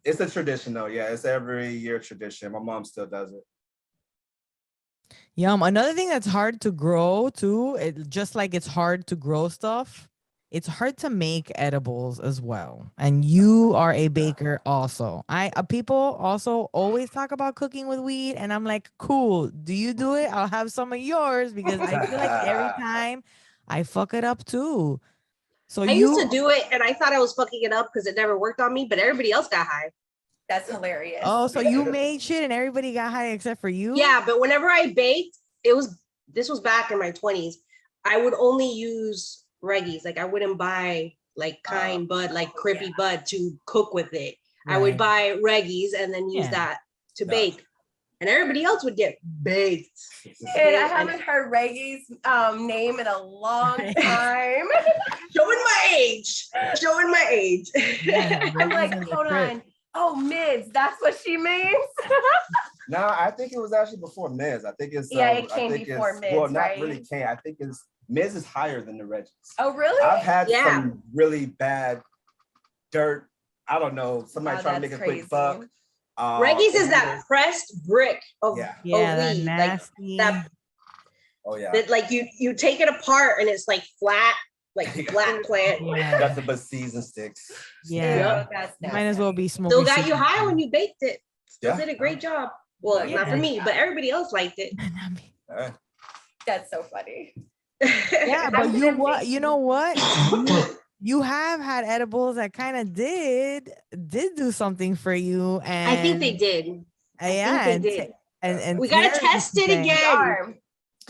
It's a tradition though. Yeah, it's every year tradition. My mom still does it. Yum. Another thing that's hard to grow too, just like it's hard to grow stuff, it's hard to make edibles as well. And you are a baker also. People also always talk about cooking with weed, and I'm like, cool. Do you do it? I'll have some of yours because I feel like every time I fuck it up too. So I used to do it, and I thought I was fucking it up because it never worked on me, but everybody else got high. That's hilarious. Oh, so you made shit and everybody got high except for you? Yeah, but whenever I baked, this was back in my 20s. I would only use reggies. Like I wouldn't buy like kind bud, like crippy bud to cook with it. Right. I would buy reggies and then use that to bake. And everybody else would get baked. And I haven't heard Reggie's name in a long time. Showing my age. Yeah, I'm like, hold on. Oh, mids. That's what she means. No, I think it was actually before Miz. I think it's it came before Miz. Well, not right? really came. I think it's Miz is higher than the Reggies. Oh, really? I've had some really bad dirt. I don't know. Somebody trying to make a quick buck. Reggies is that pressed brick of that weed. nasty. Like that, that, like you take it apart and it's like flat, like flat plant. Nothing but seeds sticks. Yeah. Might as well be smoking. Still got you high when you baked it. Still did a great job. Well, not for me, but everybody else liked it. That's so funny. Yeah, but you know what? You have had edibles that kind of did do something for you, and I think they did. And we gotta test it again.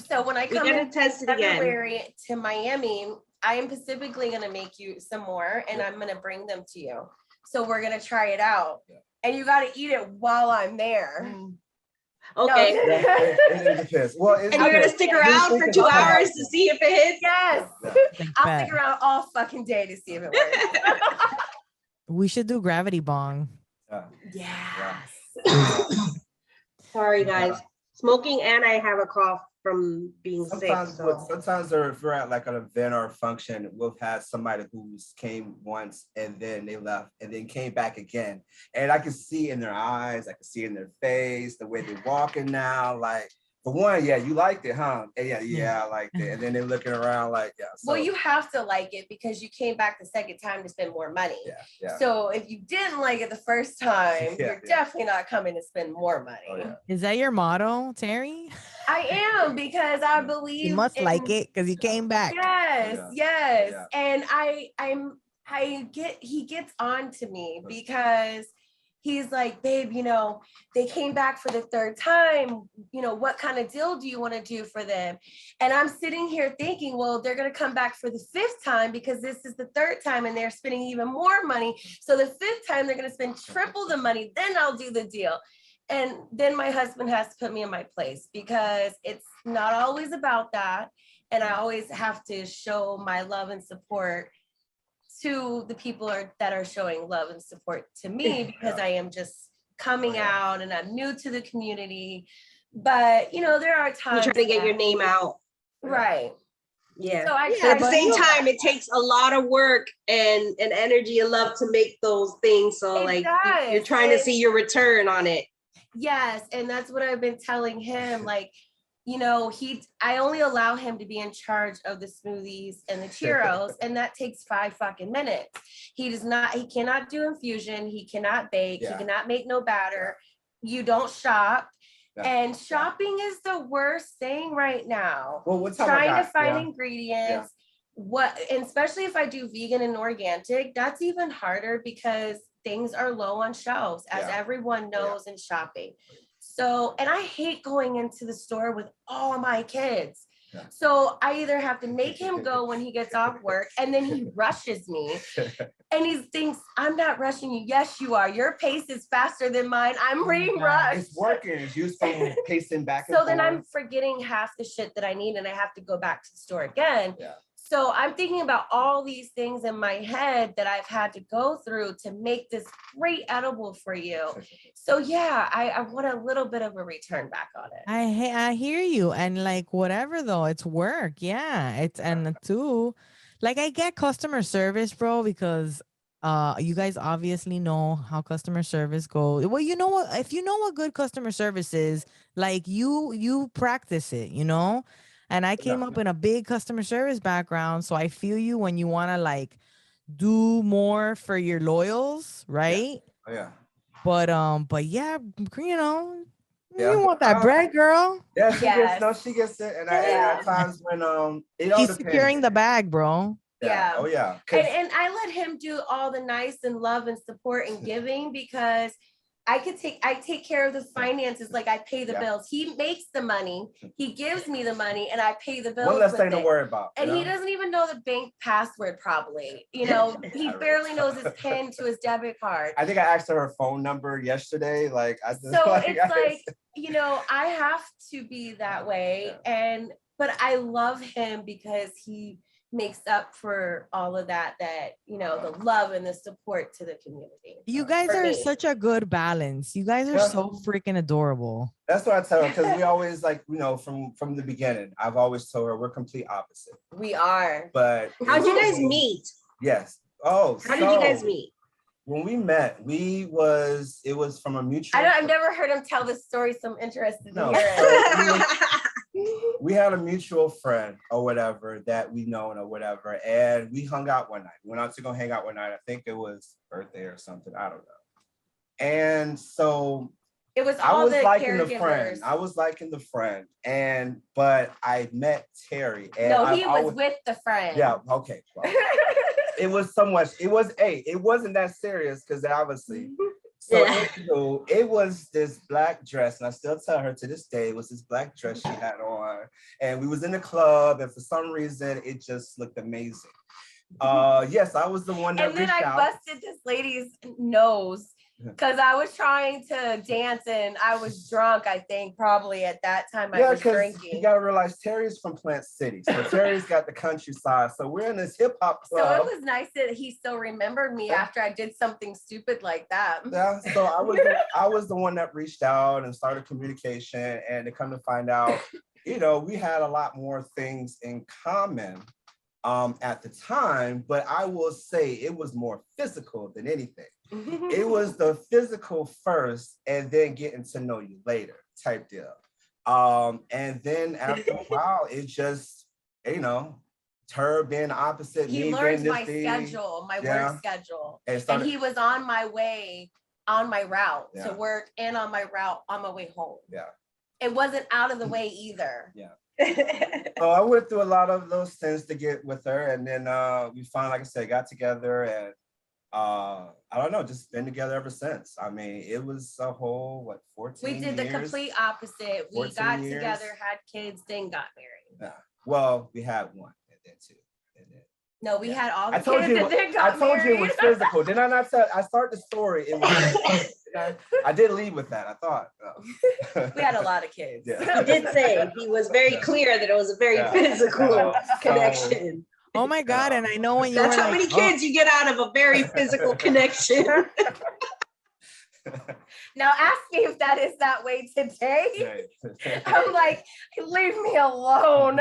So when I come in February to Miami, I am specifically gonna make you some more, and I'm gonna bring them to you. So we're gonna try it out, and you gotta eat it while I'm there. Okay. Well, and you're gonna stick around for 2 hours to see if it hits? Yes. I'll stick around all fucking day to see if it works. We should do gravity bong. Yes. Sorry, guys. Smoking and I have a cough from being sick. Sometimes if we're at like an event or a function, we've had somebody who's came once and then they left and then came back again. And I can see in their eyes, I can see in their face, the way they're walking now. Like, for one, you liked it, huh? And I liked it. And then they're looking around like, well, you have to like it because you came back the second time to spend more money. So if you didn't like it the first time, you're definitely not coming to spend more money. Is that your motto, Terry? I am, because I believe you must like it because you came back. Yes. And he gets on to me because he's like, babe, they came back for the third time. What kind of deal do you want to do for them? And I'm sitting here thinking, well, they're going to come back for the fifth time because this is the third time and they're spending even more money. So the fifth time they're going to spend triple the money. Then I'll do the deal. And then my husband has to put me in my place because it's not always about that. And I always have to show my love and support to the people that are showing love and support to me because I am just coming out and I'm new to the community. But, there are times you try to get your name out. Right. Yeah. So at the same time, it takes a lot of work and energy and love to make those things. So you're trying to see your return on it. Yes. And that's what I've been telling him. Like, I only allow him to be in charge of the smoothies and the churros, and that takes 5 fucking minutes. He cannot do infusion. He cannot bake. He cannot make no batter. You don't shop. And shopping is the worst thing right now. Well, trying to find ingredients. And especially if I do vegan and organic, that's even harder because things are low on shelves, as everyone knows in shopping. So, and I hate going into the store with all my kids. So I either have to make him go when he gets off work, and then he rushes me and he thinks, I'm not rushing you. Yes, you are. Your pace is faster than mine. I'm being rushed. It's working. It's used for pacing back and forth. So then I'm forgetting half the shit that I need and I have to go back to the store again. So I'm thinking about all these things in my head that I've had to go through to make this great edible for you. So I want a little bit of a return back on it. I hear you. And like, whatever though, it's work. And too, like, I get customer service, bro, because you guys obviously know how customer service goes. Well, you know what, if you know what good customer service is, like you practice it, And I came up in a big customer service background. So I feel you when you want to like do more for your loyals, right? Yeah. But yeah, you know, Yeah. you want that bread, girl. Yeah, she Yes. gets it. And Yeah. at times when it all She's depends. securing the bag, bro. Yeah. Oh yeah. And I let him do all the nice and love and support and giving because I take care of the finances. Like I pay the bills. He makes the money. He gives me the money and I pay the bills. One less thing to worry about. And he doesn't even know the bank password probably. You know, he barely knows his PIN to his debit card. I think I asked her phone number yesterday. Like I just you know, I have to be that way. But I love him because he makes up for all of that, you know, the love and the support to the community. You guys are such a good balance. You guys are so freaking adorable. That's what I tell her, because we always like, you know, from the beginning, I've always told her we're complete opposite. We are. But how'd you guys meet? Yes. How did you guys meet? When we met, it was from a mutual. I've never heard him tell this story, so I'm interested to hear it. We had a mutual friend or whatever that we known or whatever, and we hung out one night. We went out to go hang out one night. I think it was birthday or something. I don't know. And so it was I was liking caregivers. the friend. I was liking the friend, but I met Terry. And no, he was with the friend. Yeah. Okay. Well, it was so much. It wasn't that serious because obviously. So it was this black dress, and I still tell her to this day, it was this black dress she had on, and we was in the club, and for some reason, it just looked amazing. Yes, I was the one that reached out. And then I busted this lady's nose because I was trying to dance, and I was drunk, I think, probably at that time I was drinking. You gotta realize Terry's from Plant City, so Terry's got the countryside, so we're in this hip hop club. So it was nice that he still remembered me after I did something stupid like that. Yeah, so I was the one that reached out and started communication, and to come to find out, you know, we had a lot more things in common at the time, but I will say it was more physical than anything. It was the physical first and then getting to know you later type deal. And then after a while, it just, you know, her being opposite. He learned my schedule, my work schedule. And he was on my route to work and on my way home. Yeah. It wasn't out of the way either. Yeah. So I went through a lot of those things to get with her. And then we finally, like I said, got together and I don't know, just been together ever since. I mean, it was a whole 14 years. We did the complete opposite. We got together, had kids, then got married. Yeah. Well, we had one and then two. And then no, we had all the kids and then got married. I told you it was physical. Did I not tell? I start the story. It was I did lead with that, I thought. We had a lot of kids. Yeah. He did say, he was very clear that it was a very physical connection. Oh my God, and I know when you That's how many kids you get out of a very physical connection. Now ask me if that is that way today. I'm like, leave me alone.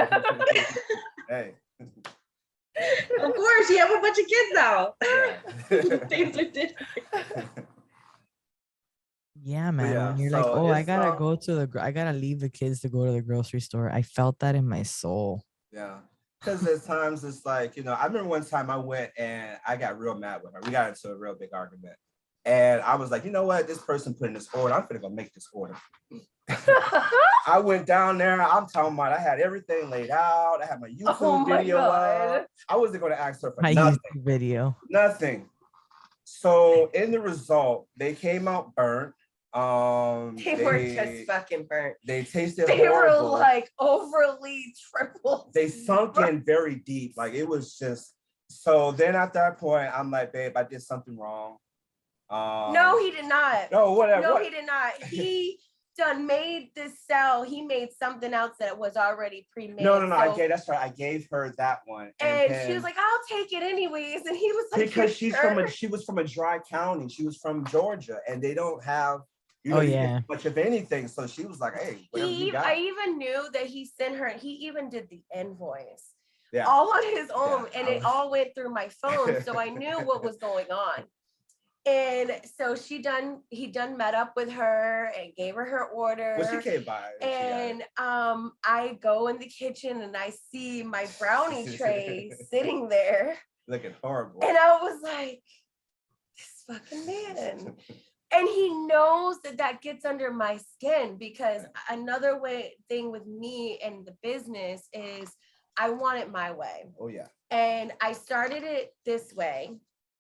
Hey. Of course, you have a bunch of kids now. Things are different. Yeah, man. When you're like, oh, I gotta leave the kids to go to the grocery store. I felt that in my soul. Yeah. Because there's times it's like, you know, I remember one time I went and I got real mad with her. We got into a real big argument. And I was like, you know what? This person put in this order. I'm finna go make this order. I went down there. I'm talking about I had everything laid out. I had my YouTube video up. I wasn't going to ask her for nothing. YouTube video. Nothing. So in the result, they came out burnt. They were just fucking burnt. They tasted they horrible. Were like overly triple. They sunk in very deep. Like it was just. So then at that point, I'm like, babe, I did something wrong. No, he did not. No, whatever. No, he did not. He made this cell. He made something else that was already pre-made. No. So, that's right. I gave her that one, and she was like, "I'll take it anyways." And he was like, "Because she was from a dry county. She was from Georgia, and they don't have much of anything." So she was like, "Hey, whatever you got." I even knew that he sent her. He even did the invoice, all on his own, and it all went through my phone, so I knew what was going on. And so he done met up with her and gave her order. Well, she came by. And I go in the kitchen and I see my brownie tray sitting there. Looking horrible. And I was like, this fucking man. And he knows that gets under my skin, because another thing with me and the business is I want it my way. Oh, yeah. And I started it this way,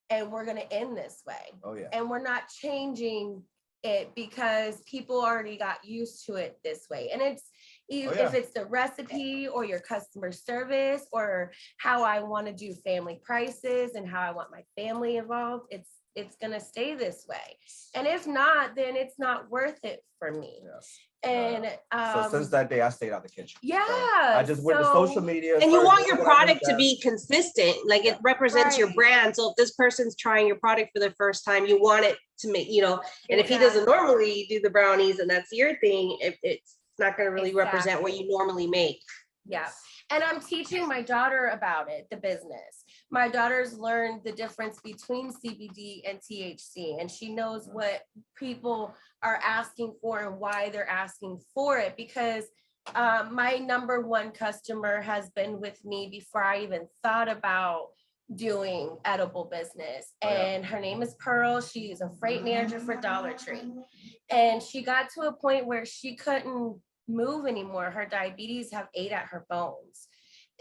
and we're going to end this way. Oh, yeah. And we're not changing it because people already got used to it this way. And it's if it's the recipe or your customer service or how I want to do family prices and how I want my family involved, it's going to stay this way. And if not, then it's not worth it for me. Yes. And so since that day, I stayed out the kitchen. Yeah. So I just went to social media. And you want your product to be consistent, like it represents your brand. So if this person's trying your product for the first time, you want it to make, and if he doesn't normally do the brownies and that's your thing, it's not going to really represent what you normally make. Yeah. And I'm teaching my daughter about it, the business. My daughter's learned the difference between CBD and THC, and she knows what people are asking for and why they're asking for it, because my number one customer has been with me before I even thought about doing edible business. And her name is Pearl. She's a freight manager for Dollar Tree. And she got to a point where she couldn't move anymore. Her diabetes have ate at her bones.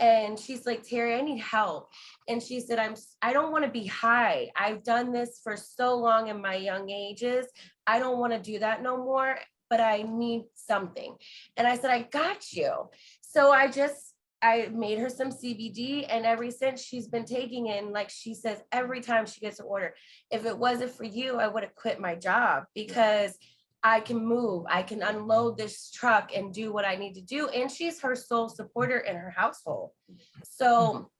And she's like, Terri, I need help. And she said, I don't want to be high. I've done this for so long in my young ages. I don't want to do that no more, but I need something. And I said, I got you. So I made her some CBD, and ever since she's been taking it. And like she says, every time she gets an order, if it wasn't for you, I would have quit my job, because I can move, I can unload this truck and do what I need to do. And she's her sole supporter in her household. So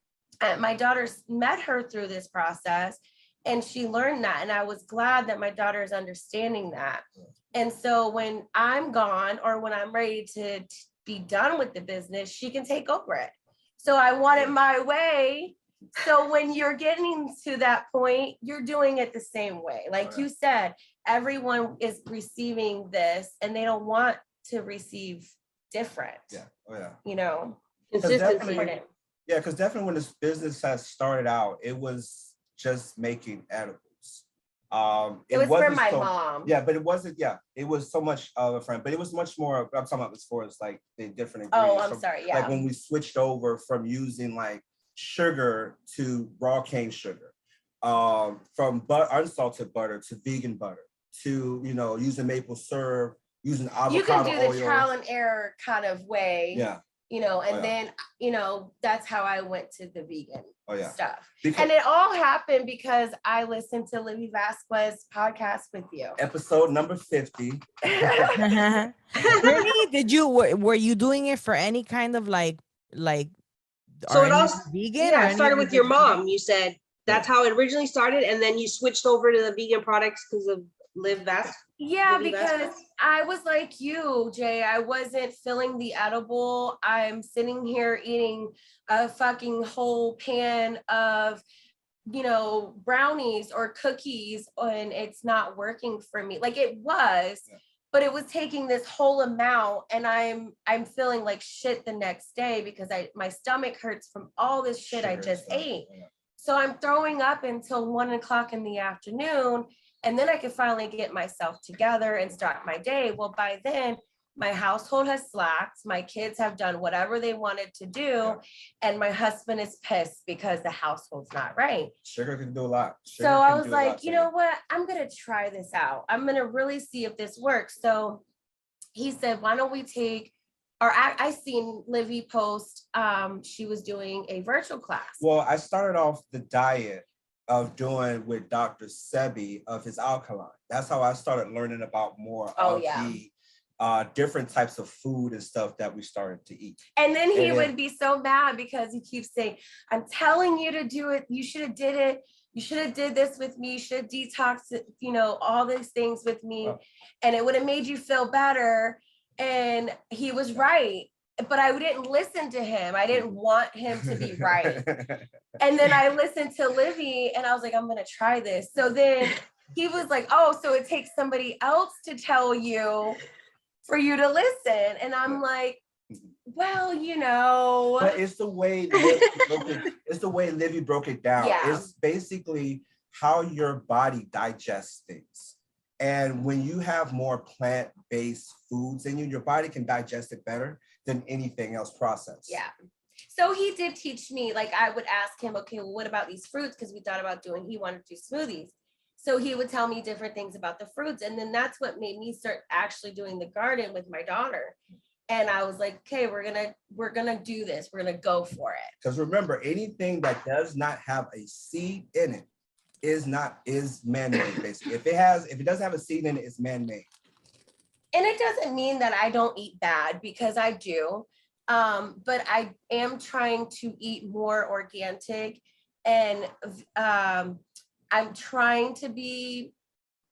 my daughter's met her through this process, and she learned that. And I was glad that my daughter is understanding that. And so when I'm gone, or when I'm ready to be done with the business, she can take over it. So I want it my way. So when you're getting to that point, you're doing it the same way. Like you said, everyone is receiving this, and they don't want to receive different. Yeah. Oh, yeah. Consistency. Yeah, because definitely when this business has started out, it was just making edibles. It was for my mom. Yeah, but it wasn't. Yeah, it was so much of a friend, but it was much more. I'm talking about as far as like the different ingredients. Oh, I'm sorry. Yeah. Like when we switched over from using like sugar to raw cane sugar, from unsalted butter to vegan butter, to using maple syrup, using avocado oil. You can do the trial and error kind of way. Yeah. Then that's how I went to the vegan stuff. Because, and it all happened because I listened to Libby Vasquez podcast with you. Episode number 50. Really? Were you doing it for any kind of like so it all vegan? Yeah, it started with your mom. You said that's how it originally started, and then you switched over to the vegan products because of Liv Vasquez. Yeah, because I was like you, Jay. I wasn't filling the edible. I'm sitting here eating a fucking whole pan of, brownies or cookies, and it's not working for me. Like it was, but it was taking this whole amount, and I'm feeling like shit the next day because my stomach hurts from all this shit I just ate. So I'm throwing up until 1 o'clock in the afternoon. And then I could finally get myself together and start my day. Well, by then, my household has slacked. My kids have done whatever they wanted to do. And my husband is pissed because the household's not right. Sugar can do a lot. So I was like, you know what? I'm going to try this out. I'm going to really see if this works. So he said, why don't we take, or I seen Livy post, she was doing a virtual class. Well, I started off the diet of doing with Dr. Sebi of his alkaline. That's how I started learning about more of the different types of food and stuff that we started to eat. And then he would be so mad because he keeps saying, I'm telling you to do it. You should have did it. You should have did this with me. You should have detoxed, all these things with me. And it would have made you feel better. And he was right. But I didn't listen to him. I didn't want him to be right. And then I listened to Livy and I was like, I'm going to try this. So then he was like, oh, so it takes somebody else to tell you for you to listen. And I'm like, well, But it's the way Livy broke it down. Yeah. It's basically how your body digests things. And when you have more plant-based foods in you, your body can digest it better than anything else processed. Yeah. So he did teach me, like I would ask him, okay, well, what about these fruits? Because we thought about he wanted to do smoothies. So he would tell me different things about the fruits. And then that's what made me start actually doing the garden with my daughter. And I was like, okay, we're gonna do this. We're gonna go for it. Because remember, anything that does not have a seed in it is man-made, basically. If it doesn't have a seed in it, it's man-made. And it doesn't mean that I don't eat bad, because I do. But I am trying to eat more organic, and I'm trying to be.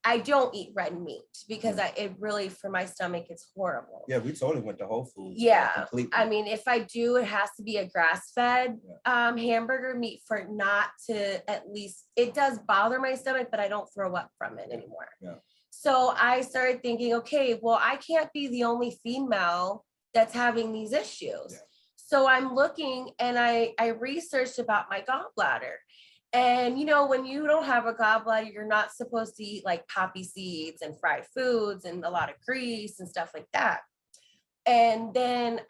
I don't eat red meat because it really, for my stomach, it's horrible. Yeah, we totally went to Whole Foods. Yeah, completely. I mean, if I do, it has to be a grass-fed hamburger meat for it not to, at least, it does bother my stomach, but I don't throw up from it anymore. Yeah. So I started thinking, okay, well, I can't be the only female that's having these issues. Yeah. So I'm looking, and I researched about my gallbladder. And, when you don't have a gallbladder, you're not supposed to eat like poppy seeds and fried foods and a lot of grease and stuff like that. And then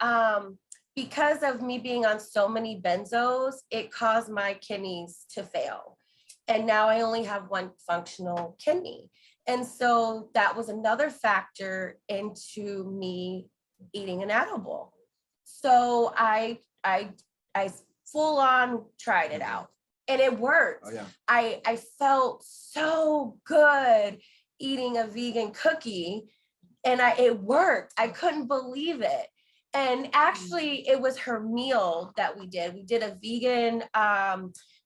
because of me being on so many benzos, it caused my kidneys to fail. And now I only have one functional kidney. And so that was another factor into me eating an edible. So I full on tried it out. And it worked. Oh, yeah. I felt so good eating a vegan cookie, and it worked. I couldn't believe it. And actually, it was her meal that we did. We did a vegan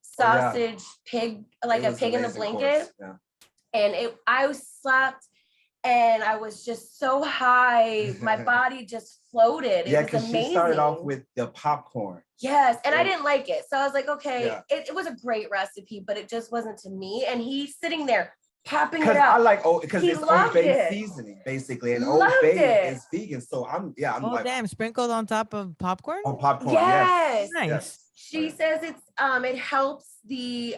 sausage pig, like a pig in the blanket. Yeah. And I slept, and I was just so high. My body just floated. It was amazing. She started off with the popcorn. Yes, and I didn't like it. So I was like, okay, it was a great recipe, but it just wasn't to me. And he's sitting there popping it out. Because it's Old Bay seasoning, basically. And Old Bay is vegan. So I'm like, damn, sprinkled on top of popcorn? On popcorn, yes. Nice. Yes. She says it helps the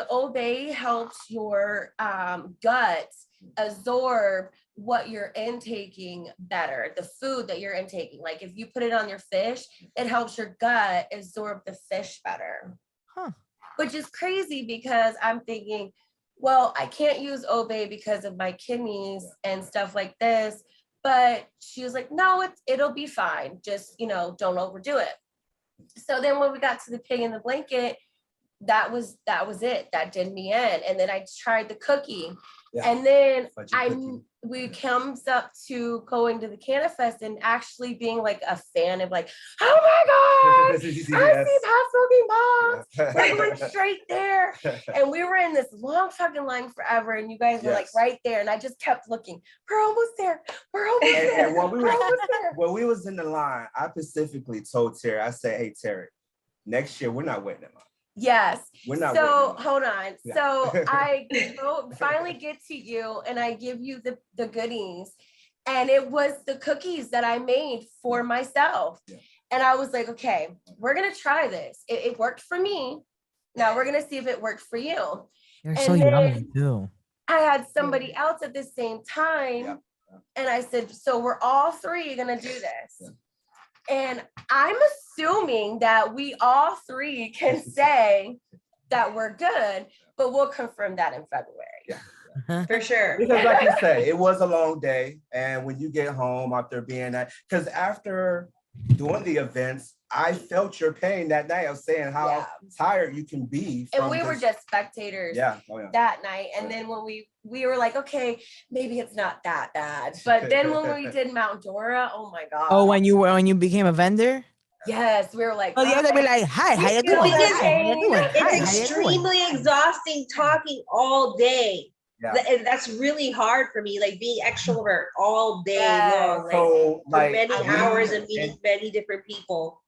Old Bay helps your gut absorb what you're intaking better, the food that you're intaking. Like if you put it on your fish, it helps your gut absorb the fish better. Huh. Which is crazy, because I'm thinking, well, I can't use Obey because of my kidneys and stuff like this. But she was like, no, it'll be fine. Just, don't overdo it. So then when we got to the pig in the blanket, that was it. That did me in. And then I tried the cookie. Yeah. And then we comes up to going to the Cannabis and actually being like a fan of like, oh my God, I see pot smoking box. We're going straight there. And we were in this long fucking line forever. And you guys were like right there. And I just kept looking. We're almost there. We're almost there. And when we was in the line, I specifically told Terri, I said, hey, Terri, next year, we're not waiting in line. Yes. We're not so hold on. Yeah. So I finally get to you, and I give you the goodies, and it was the cookies that I made for myself. Yeah. And I was like, okay, we're gonna try this. It worked for me. Now we're gonna see if it worked for you. You're so yummy too. I had somebody else at the same time, and I said, so we're all three gonna do this. Yeah. And I'm assuming that we all three can say that we're good, but we'll confirm that in February. Yeah. For sure. Because like you say, it was a long day. And when you get home after being that, because after doing the events, I felt your pain that night of saying how tired you can be. And we were just spectators that night. And then when we were like, okay, maybe it's not that bad. But then when we did Mount Dora, oh my God. Oh, when you became a vendor? Yes, we were like, oh, you had to be like, hi, how you doing? It's extremely exhausting talking all day. Yeah. That's really hard for me, like being extrovert all day long, like, so, for many hours and meeting many different people.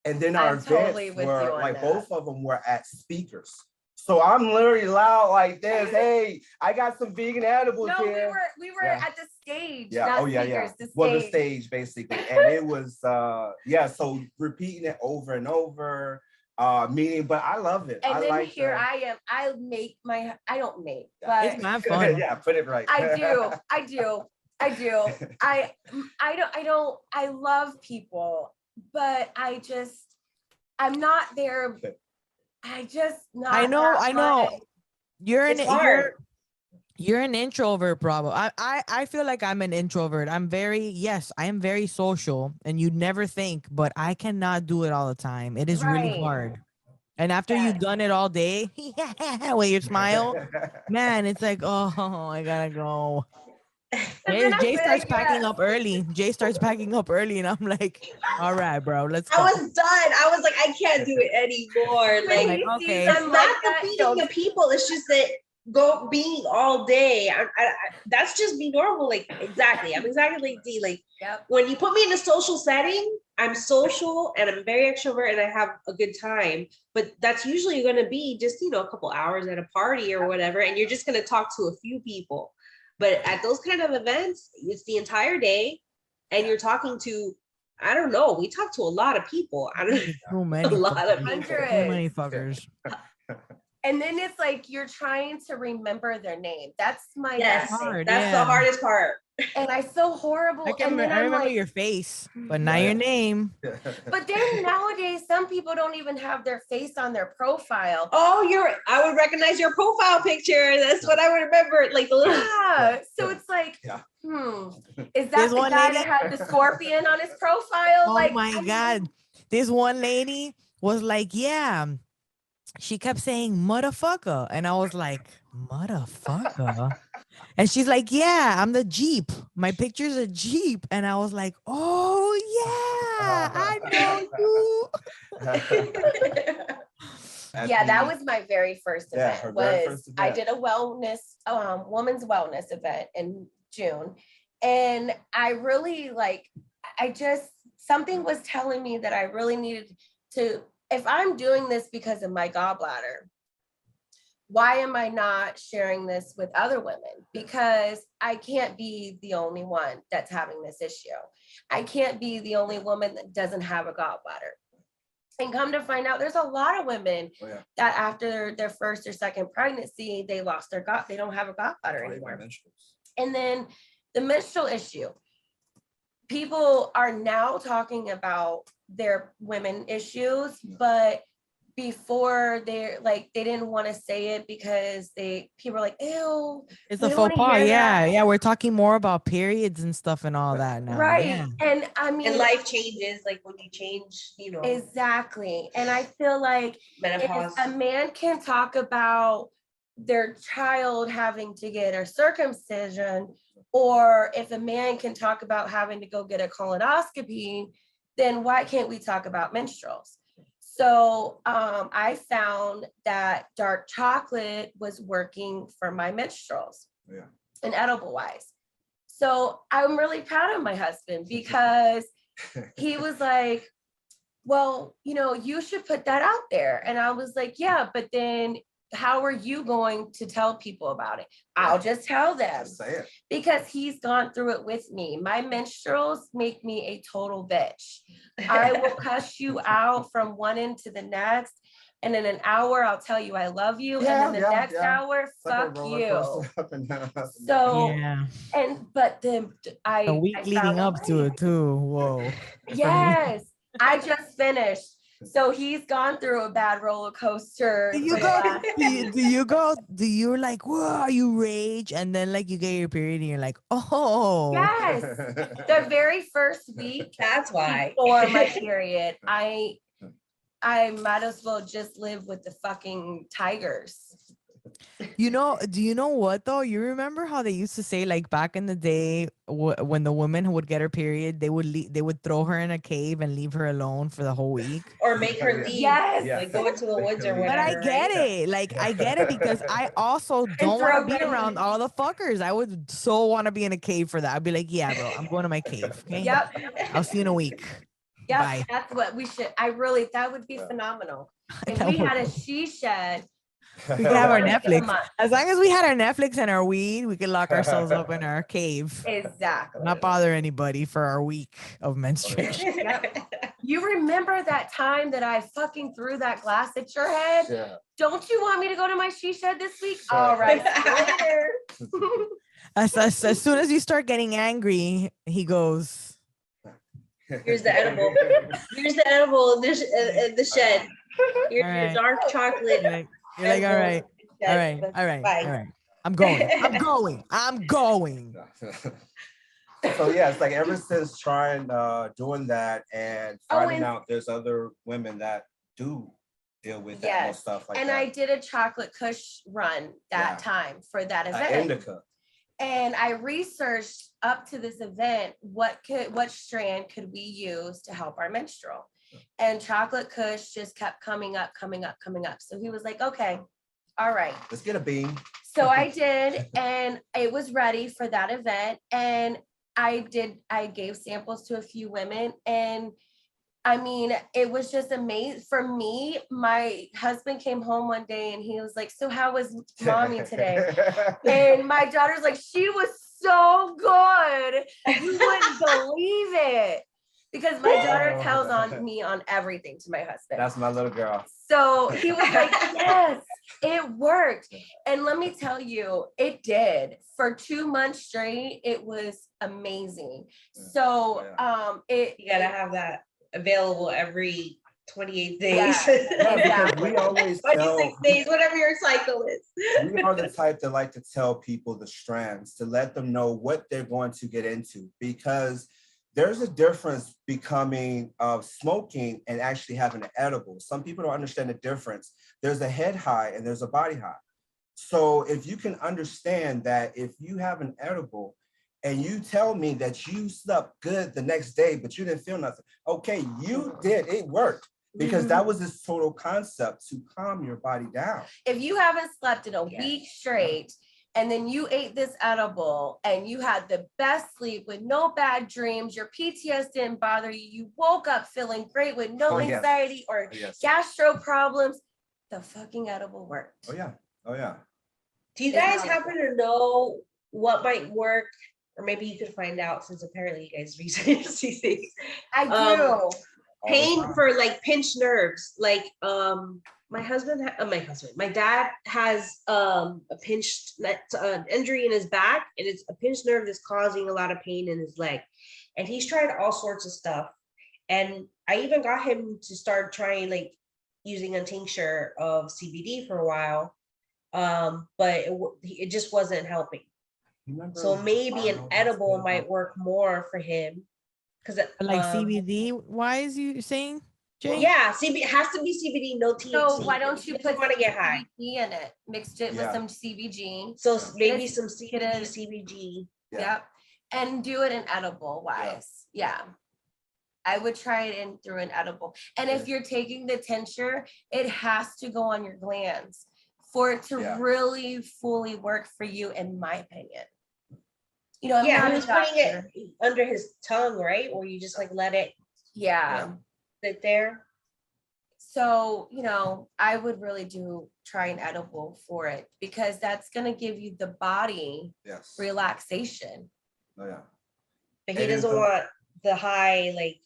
And then our events were like both of them were at speakers. So I'm literally loud like this. Hey, I got some vegan edibles No, here. we were at the stage. Yeah. Not Oh yeah, speakers, yeah. The Well, the stage. stage basically, and it was so repeating it over and over, meaning. But I love it. And I then like here I am. I don't make, Yeah. but It's not fun. yeah, put it right. I do. I love people, but I'm not there. I just not. I know. You're It's an hard. you're an introvert, probably. I feel like I'm an introvert. I am very social, and you'd never think, but I cannot do it all the time. It is really Right. hard. And after Yes. you've done it all day, with your smile, man, it's like, oh, I gotta go. And then Jay I starts beg, packing yes. up early. Jay starts packing up early, and I'm like, all right, bro, let's I go. was done. I was like, I can't do it anymore. When Like, like, he okay. sees it's them not like the that, feeding the people. It's just that being all day. That's just me normal. Like, exactly. I'm exactly like D. Like, Yep. when you put me in a social setting, I'm social and I'm very extrovert and I have a good time. But that's usually going to be just, a couple hours at a party or whatever. And you're just going to talk to a few people. But at those kind of events, it's the entire day and you're talking to, I don't know, we talk to a lot of people. I don't Too many a lot of fuckers. people. Too many fuckers. And then it's like you're trying to remember their name. That's my Yes, best thing. hard, that's the yeah. hardest part. And I feel horrible. I And then I'm remember like, your face, but not Right. your name. but then nowadays, some people don't even have their face on their profile. Oh, I would recognize your profile picture. That's what I would remember. Like the little Yeah. So it's like, Yeah. Is that There's the one guy lady- that had the scorpion on his profile? Oh Like, my God. This one lady was like, yeah. She kept saying motherfucker. And I was like, motherfucker? And she's like, yeah, I'm the Jeep. My picture's a Jeep. And I was like, oh yeah, I know you. Yeah, that was my very first Yeah, event. her very first I event. did a woman's wellness event in June. And I really something was telling me that I really needed to, if I'm doing this because of my gallbladder, why am I not sharing this with other women? Because I can't be the only one that's having this issue. I can't be the only woman that doesn't have a gallbladder. And come to find out, there's a lot of women that after their first or second pregnancy, they lost their they don't have a gallbladder anymore. And then the menstrual issue. People are now talking about their women issues, but before they didn't want to say it because people are like, ew. It's a faux pas. Yeah. We're talking more about periods and stuff and all that now. Right. Yeah. And I mean, and life changes, like when you change, exactly. And I feel like menopause. if a man can talk about their child having to get a circumcision, or if a man can talk about having to go get a colonoscopy, then why can't we talk about menstruals? So I found that dark chocolate was working for my menstruals and edible wise. So I'm really proud of my husband because he was like, well, you should put that out there. And I was like, yeah, but then how are you going to tell people about it? I'll just tell them. Just say it. Because he's gone through it with me. My menstruals make me a total bitch. I will cuss you out from one end to the next. And in an hour, I'll tell you I love you. And then the next hour, fuck you. So, but then the week leading up to it too. Whoa. Yes, I just finished. So he's gone through a bad roller coaster. Do you like, whoa, you rage? And then like you get your period and you're like, oh. Yes. The very first week. That's why. Before my period, I might as well just live with the fucking tigers. Do you know what though? You remember how they used to say like back in the day when the woman would get her period, they would throw her in a cave and leave her alone for the whole week, or make her leave. Yes, like go into the woods or whatever. But I get it. Like I get it because I also don't want to be around all the fuckers. I would so want to be in a cave for that. I'd be like, yeah, bro, I'm going to my cave. Okay. Yep. I'll see you in a week. Yep. Bye. That's what we should. That would be phenomenal. If That we would- had a she shed We could have our Once a Netflix. month. As long as we had our Netflix and our weed, we could lock ourselves up in our cave. Exactly. Not bother anybody for our week of menstruation. Yep. You remember that time that I fucking threw that glass at your head? Yeah. Don't you want me to go to my she shed this week? All right, see you later. As soon as you start getting angry, he goes, Here's the edible. Here's the edible in the shed. Here's All your right. dark chocolate. you're like, all right, all right, all right, Bye. all right. I'm going. I'm going. I'm going. So yeah, it's like ever since trying doing that and finding out there's other women that do deal with that whole Yes. stuff like And that. I did a chocolate kush run that Yeah. time for that event. Indica. And I researched up to this event what strand could we use to help our menstrual. And chocolate kush just kept coming up. So he was like, okay, all right. Let's get a bean. So I did, and it was ready for that event. And I gave samples to a few women, and I mean, it was just amazing. For me, my husband came home one day and he was like, so how was mommy today? And my daughter's like, she was so good. You wouldn't believe it. Because my daughter tells on me on everything to my husband. That's my little girl. So he was like, yes, it worked. And let me tell you, it did. For 2 months straight, it was amazing. So You gotta have that available every 28 days. Yeah, exactly. We always 26 days, whatever your cycle is. we are the type that like to tell people the strands, to let them know what they're going to get into, because there's a difference becoming of smoking and actually having an edible. Some people don't understand the difference. There's a head high and there's a body high. So if you can understand that if you have an edible and you tell me that you slept good the next day, but you didn't feel nothing, okay, you did, it worked. Because that was this total concept to calm your body down. If you haven't slept in a week straight, and then you ate this edible and you had the best sleep with no bad dreams, your PTS didn't bother you, you woke up feeling great with no anxiety or gastro problems, the fucking edible worked. Oh yeah. Do you guys happen to know what might work? Or maybe you could find out, since apparently you guys research these things. I do. Pain for like pinched nerves. Like my dad has a pinched injury in his back, and it's a pinched nerve that's causing a lot of pain in his leg. And he's tried all sorts of stuff. And I even got him to start trying like using a tincture of CBD for a while. But it just wasn't helping. So maybe an edible might work more for him. Because like CBD wise, you saying, Jay? Yeah, it has to be CBD, no THC. So why don't you put want to get high CBG in it, mixed it with some CBG? So maybe some CBG. Yep, and do it in edible wise. Yeah. I would try it through an edible. And if you're taking the tincture, it has to go on your glands for it to really fully work for you, in my opinion. You know, he was putting it under his tongue, right? Or you just like let it sit there. So, you know, I would really try an edible for it, because that's going to give you the body relaxation. Oh yeah. But he doesn't want the high, like.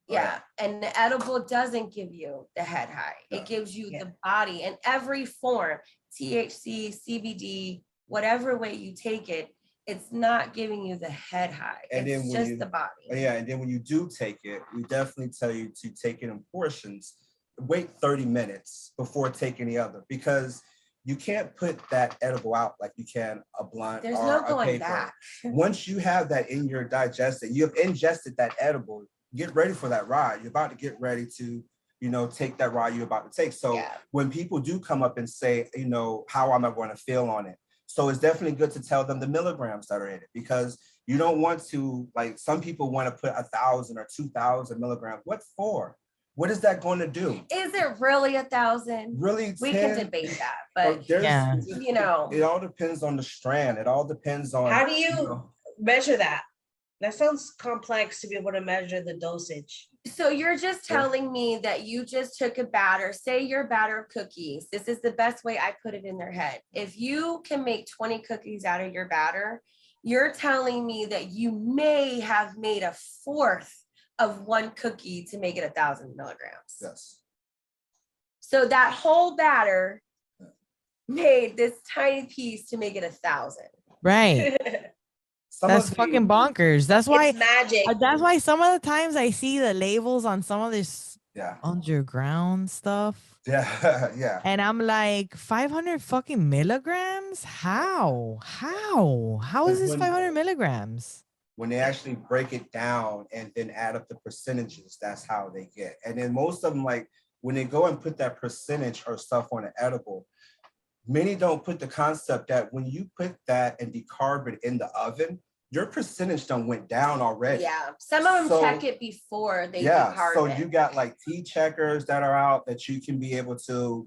Yeah. And the edible doesn't give you the head high. It gives you the body in every form, THC, CBD, whatever way you take it. It's not giving you the head high. And it's just the body. Yeah. And then when you do take it, we definitely tell you to take it in portions. Wait 30 minutes before taking the other, because you can't put that edible out like you can a blunt. There's or no a going paper. back. Once you have that in your digestion, you have ingested that edible, get ready for that ride. You're about to get ready to, you know, take that ride you're about to take. So when people do come up and say, you know, how am I going to feel on it? So it's definitely good to tell them the milligrams that are in it, because you don't want to, like, some people want to put 1,000 or 2,000 milligrams. What for? What is that going to do? Is it really 1,000? Really? We can debate that, but you know, it all depends on the strand. It all depends on how do you measure that? That sounds complex to be able to measure the dosage. So you're just telling me that you just took a batter, say your batter of cookies. This is the best way I put it in their head. If you can make 20 cookies out of your batter, you're telling me that you may have made a fourth of one cookie to make it 1,000 milligrams. Yes. So that whole batter made this tiny piece to make it 1,000. Right. That's fucking bonkers. That's why It's magic. That's why some of the times I see the labels on some of this Yeah. underground stuff. Yeah. Yeah. And I'm like, 500 fucking milligrams? How is this 500 milligrams? When they actually break it down and then add up the percentages, that's how they get. And then most of them, like when they go and put that percentage or stuff on an edible, many don't put the concept that when you put that and decarb it in the oven, your percentage done went down already. Yeah, some of them check it before they decarb so it. you got like T checkers that are out that you can be able to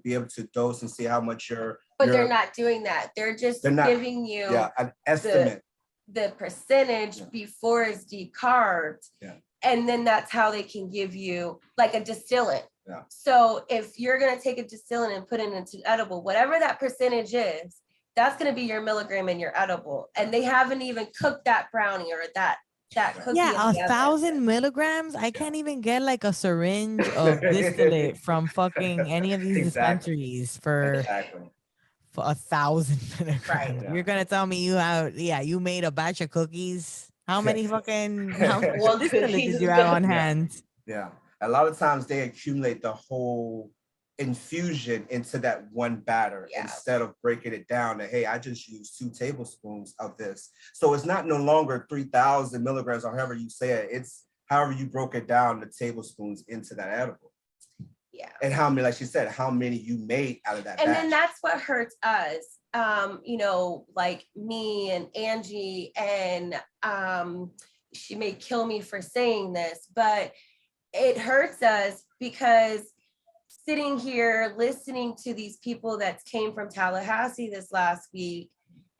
dose and see how much but they're not doing that. They're just giving you an estimate. The percentage before it's decarbed. Yeah. And then that's how they can give you like a distillant. Yeah. So if you're going to take a distillant and put it into edible, whatever that percentage is, that's going to be your milligram in your edible. And they haven't even cooked that brownie or that cookie. Yeah, 1,000 milligrams. I can't even get like a syringe of distillate from fucking any of these dispensaries for 1,000 milligrams. Right. Yeah. You're gonna tell me you made a batch of cookies. How many fucking distillate did you have on hand? Yeah. A lot of times they accumulate the whole infusion into that one batter instead of breaking it down to, hey, I just used 2 tablespoons of this. So it's not no longer 3,000 milligrams or however you say it. It's however you broke it down, the tablespoons into that edible. Yeah. And how many, like she said, how many you made out of that and batch. Then that's what hurts us. Like me and Angie, and she may kill me for saying this, but it hurts us because sitting here listening to these people that came from Tallahassee this last week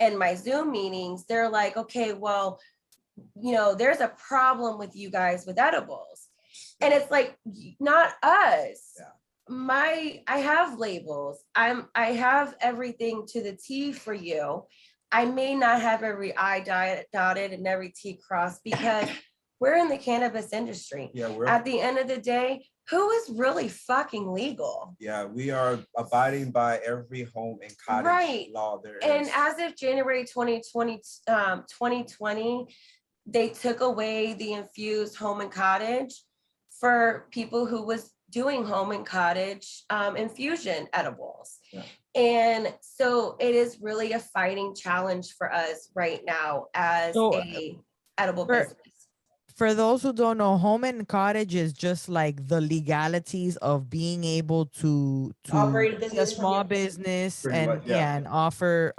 and my Zoom meetings, they're like, okay, well, there's a problem with you guys with edibles. And it's like, not us. Yeah. I have labels. I have everything to the T for you. I may not have every I dotted and every T crossed because we're in the cannabis industry. Yeah, at the end of the day, who is really fucking legal? Yeah, we are abiding by every home and cottage law there is. And as of January 2020, they took away the infused home and cottage for people who was doing home and cottage infusion edibles. Yeah. And so it is really a fighting challenge for us right now as a edible business. For those who don't know, home and cottage is just like the legalities of being able to operate a small business and offer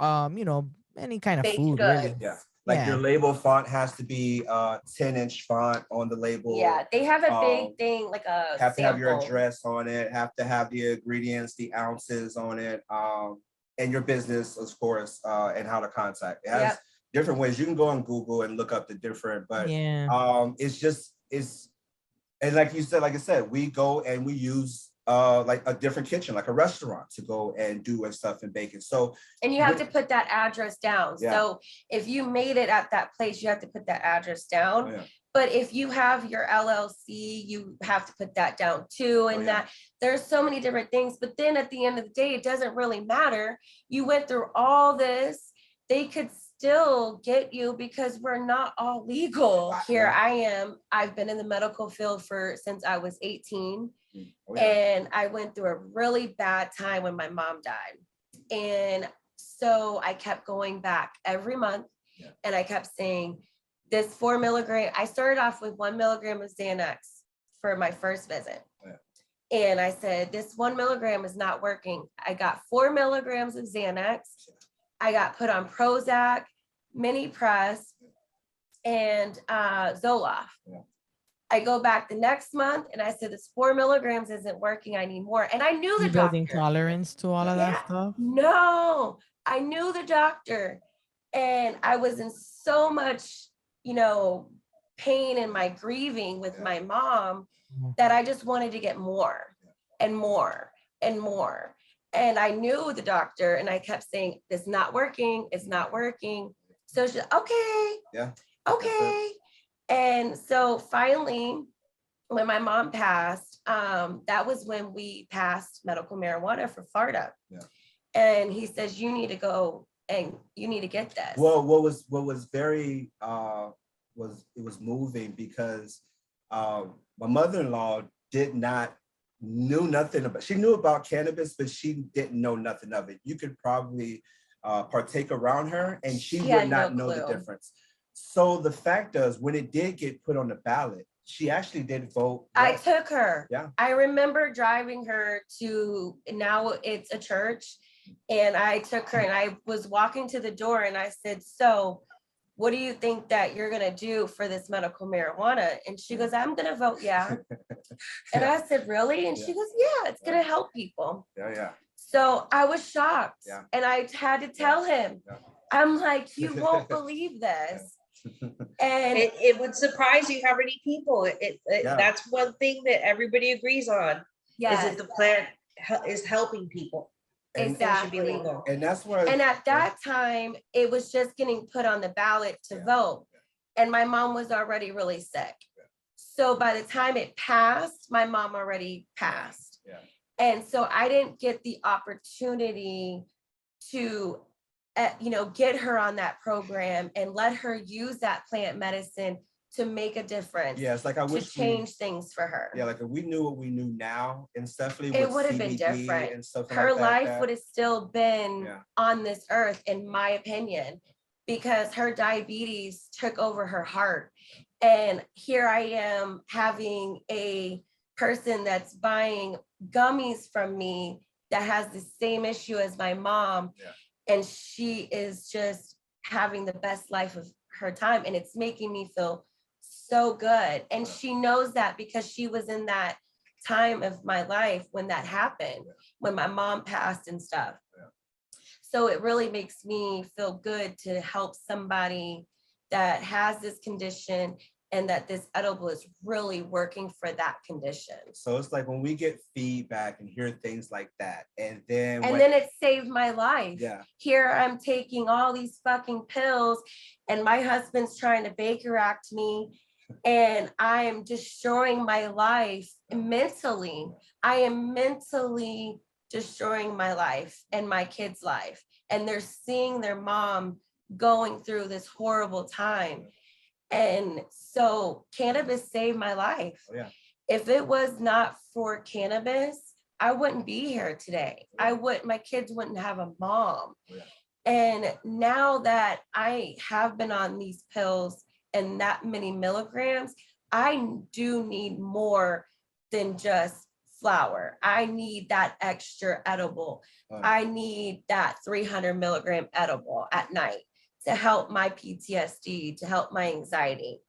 any kind of baked food goods. really. Yeah. Like your label font has to be 10-inch font on the label. Yeah, they have a big thing like a have sample. to have your address on it, have to have the ingredients, the ounces on it, and your business, of course, and how to contact. It has different ways. You can go on Google and look up the different, but it's and like I said, we go and we use like a different kitchen, like a restaurant, to go and do and stuff and bake it. So and you have to put that address down. Yeah. So if you made it at that place, you have to put that address down. Yeah. But if you have your LLC, you have to put that down too. And that there's so many different things. But then at the end of the day, it doesn't really matter. You went through all this. They could still get you because we're not all legal. Here I am. I've been in the medical field since I was 18. And I went through a really bad time when my mom died. And so I kept going back every month and I kept saying this 4 milligram. I started off with 1 milligram of Xanax for my first visit. And I said, this 1 milligram is not working. I got 4 milligrams of Xanax. I got put on Prozac, mini press, and Zoloft. I go back the next month and I said, this 4 milligrams isn't working. I need more. And I knew the doctor. Building tolerance to all of that stuff? No, I knew the doctor. And I was in so much, pain and my grieving with Yeah. my mom that I just wanted to get more and more and more. And I knew the doctor and I kept saying, it's not working. It's not working. So she's okay. Yeah. Okay. And so finally, when my mom passed, that was when we passed medical marijuana for Florida. Yeah. And he says, you need to go and you need to get this. Well, what was very was moving because my mother-in-law knew nothing about. She knew about cannabis, but she didn't know nothing of it. You could probably partake around her, and she would not know the difference. So the fact is, when it did get put on the ballot, she actually did vote. I took her. Yeah. I remember driving her to, now it's a church, and I took her and I was walking to the door and I said, so what do you think that you're going to do for this medical marijuana? And she goes, I'm going to vote. Yeah. And I said, really? And she goes, yeah, it's going to help people. Yeah. So I was shocked. Yeah. And I had to tell him, I'm like, you won't believe this. And it would surprise you how many people that's one thing that everybody agrees on. Is that the plant is helping people. Exactly. And that's where. And at that time, it was just getting put on the ballot to vote. And my mom was already really sick. So by the time it passed, my mom already passed. Yeah. And so I didn't get the opportunity to get her on that program and let her use that plant medicine to make a difference. Yeah, it's like I wish to change things for her. Yeah, like if we knew what we knew now, and Stephanie, it would have been different. And stuff her like life would have still been on this earth, in my opinion, because her diabetes took over her heart. And here I am having a person that's buying gummies from me that has the same issue as my mom. Yeah. And she is just having the best life of her time. And it's making me feel so good. And she knows that because she was in that time of my life when that happened, when my mom passed and stuff. Yeah. So it really makes me feel good to help somebody that has this condition and that this edible is really working for that condition. So it's like when we get feedback and hear things like that, and then it saved my life. Yeah. Here I'm taking all these fucking pills, and my husband's trying to Baker Act me, and I am destroying my life mentally. I am mentally destroying my life and my kids' life, and they're seeing their mom going through this horrible time. And so cannabis saved my life. Oh, yeah. If it was not for cannabis, I wouldn't be here today. My kids wouldn't have a mom. Yeah. And now that I have been on these pills and that many milligrams, I do need more than just flour. I need that extra edible. I need that 300 milligram edible at night to help my PTSD, to help my anxiety.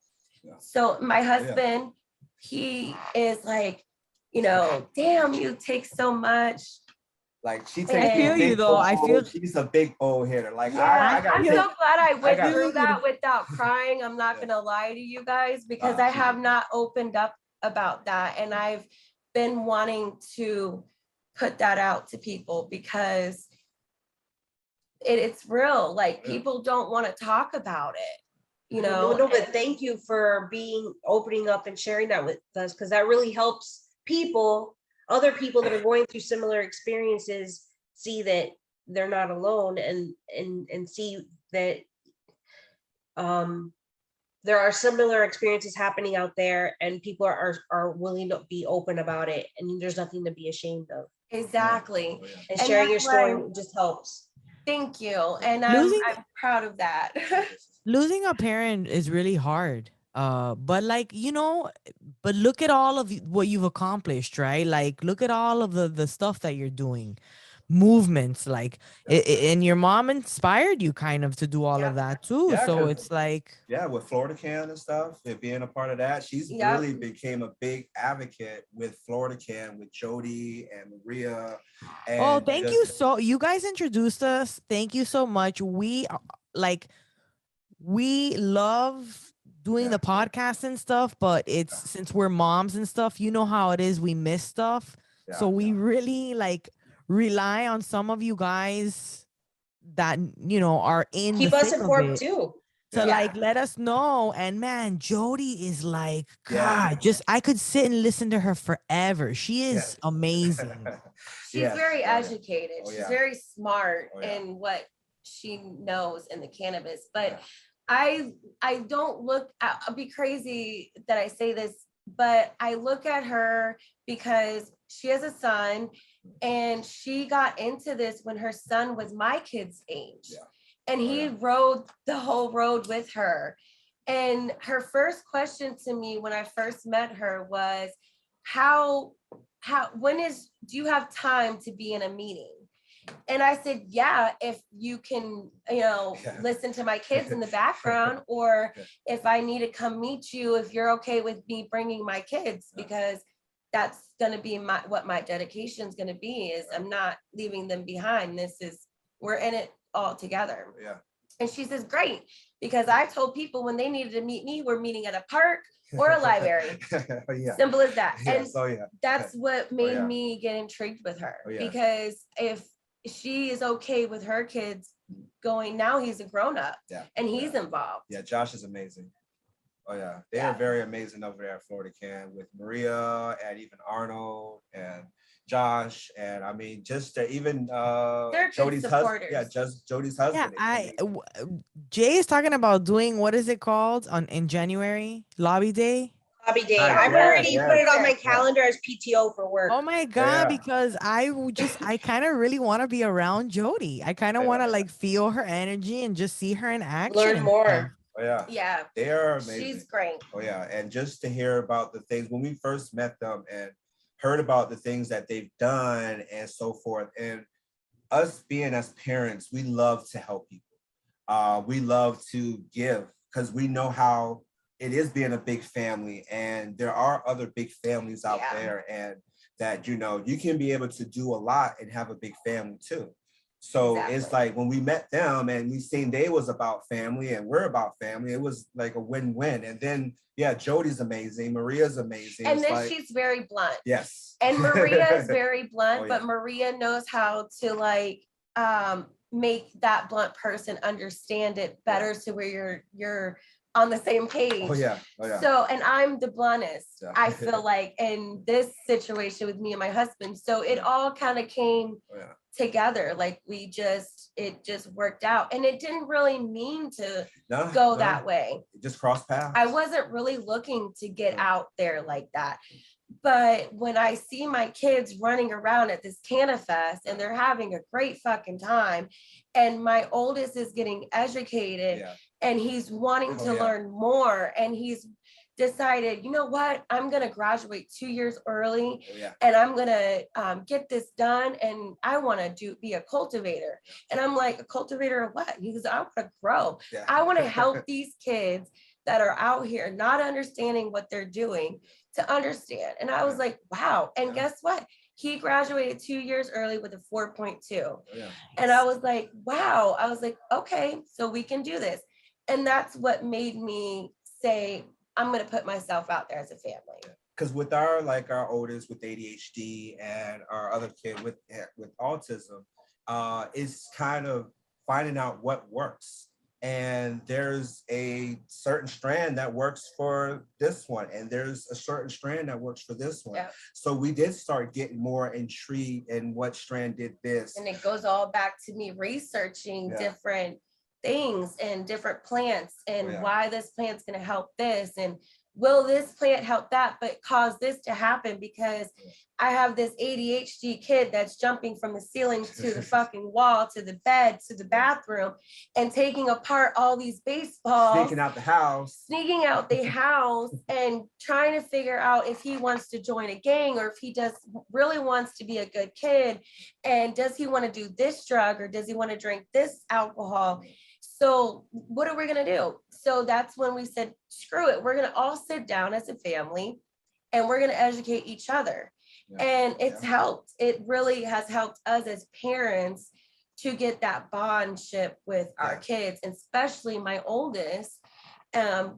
Yeah. So my husband, he is like, damn, you take so much. Like she takes. I feel you though. I feel she's a big old hitter. Like I'm so glad I went through that without crying. I'm not gonna lie to you guys, because I have not opened up about that, and I've been wanting to put that out to people because it's real. Like people don't want to talk about it, No, but thank you for opening up and sharing that with us, because that really helps other people that are going through similar experiences see that they're not alone, and see that there are similar experiences happening out there, and people are willing to be open about it, and there's nothing to be ashamed of. Exactly. And sharing your story just helps. Thank you. And I'm proud of that. Losing a parent is really hard. But but look at all of what you've accomplished, right? Like, look at all of the stuff that you're doing, movements, like, and your mom inspired you kind of to do all of that too. Yeah, so it's like, with Florida Can and stuff, being a part of that, she's really became a big advocate with Florida Can, with Jody and Maria. And thank you. So you guys introduced us. Thank you so much. We love doing the podcast and stuff, but it's since we're moms and stuff, you know how it is. We miss stuff. So we really like rely on some of you guys that, you know, are in Keep the us thick of informed it too. to like let us know. And man, Jody is like, God, Yeah. just I could sit and listen to her forever. She is amazing. She's very educated. Oh, She's yeah. very smart Oh, yeah. in what she knows in the cannabis. But I don't look at, I'll be crazy that I say this, but I look at her because she has a son and she got into this when her son was my kid's age. And he rode the whole road with her. And her first question to me when I first met her was, do you have time to be in a meeting? And I said, yeah, if you can, you know, listen to my kids in the background, or if I need to come meet you, if you're okay with me bringing my kids, because that's going to be what my dedication is going to be, is I'm not leaving them behind. We're in it all together. And she says, great, because I told people when they needed to meet me, we're meeting at a park or a library. Simple as that. And that's what made me get intrigued with her, because if she is okay with her kids going, now he's a grown-up and he's involved. Josh is amazing. They are very amazing over there at Florida Can with Maria and even Arnold and Josh, and I mean, just even Jody's husband. Just Jody's husband. Jay is talking about doing, what is it called in January? Lobby Day. Lobby Day. I've already put it on my calendar as PTO for work. Oh my God, because I kind of really want to be around Jody. I kind of want to like feel her energy and just see her in action. Learn more. Yeah. They are amazing. She's great. And just to hear about the things when we first met them and heard about the things that they've done and so forth. And us being as parents, we love to help people. We love to give because we know how it is being a big family, and there are other big families out there, and that, you know, you can be able to do a lot and have a big family too. So it's like when we met them and we seen they was about family and we're about family, it was like a win-win. And then Jody's amazing, Maria's amazing. And then she's very blunt. Yes. And Maria is very blunt, but Maria knows how to like make that blunt person understand it better, so where you're on the same page. So, and I'm the bluntest, I feel like, in this situation with me and my husband. So it all kind of came together. Like it just worked out, and it didn't really mean to go that way. It just crossed paths. I wasn't really looking to get out there like that. But when I see my kids running around at this Cannabis and they're having a great fucking time, and my oldest is getting educated and he's wanting to learn more, and he's decided, you know what, I'm going to graduate 2 years early and I'm going to get this done. And I want to be a cultivator. And I'm like, a cultivator of what? He goes, I want to grow. I want to help these kids that are out here not understanding what they're doing to understand. And I was like, wow. And guess what? He graduated 2 years early with a 4.2. And I was like, wow. I was like, okay, so we can do this. And that's what made me say, I'm going to put myself out there as a family. Because with our oldest with ADHD and our other kid with autism, it's kind of finding out what works. And there's a certain strand that works for this one, and there's a certain strand that works for this one. So we did start getting more intrigued in what strand did this. And it goes all back to me researching different things and different plants and why this plant's going to help this, and will this plant help that, but cause this to happen, because I have this ADHD kid that's jumping from the ceiling to the fucking wall, to the bed, to the bathroom, and taking apart all these baseballs, sneaking out the house and trying to figure out if he wants to join a gang, or if he really wants to be a good kid, and does he want to do this drug, or does he want to drink this alcohol. So what are we going to do? So that's when we said, screw it. We're going to all sit down as a family and we're going to educate each other. And it's helped. It really has helped us as parents to get that bondship with our kids, and especially my oldest,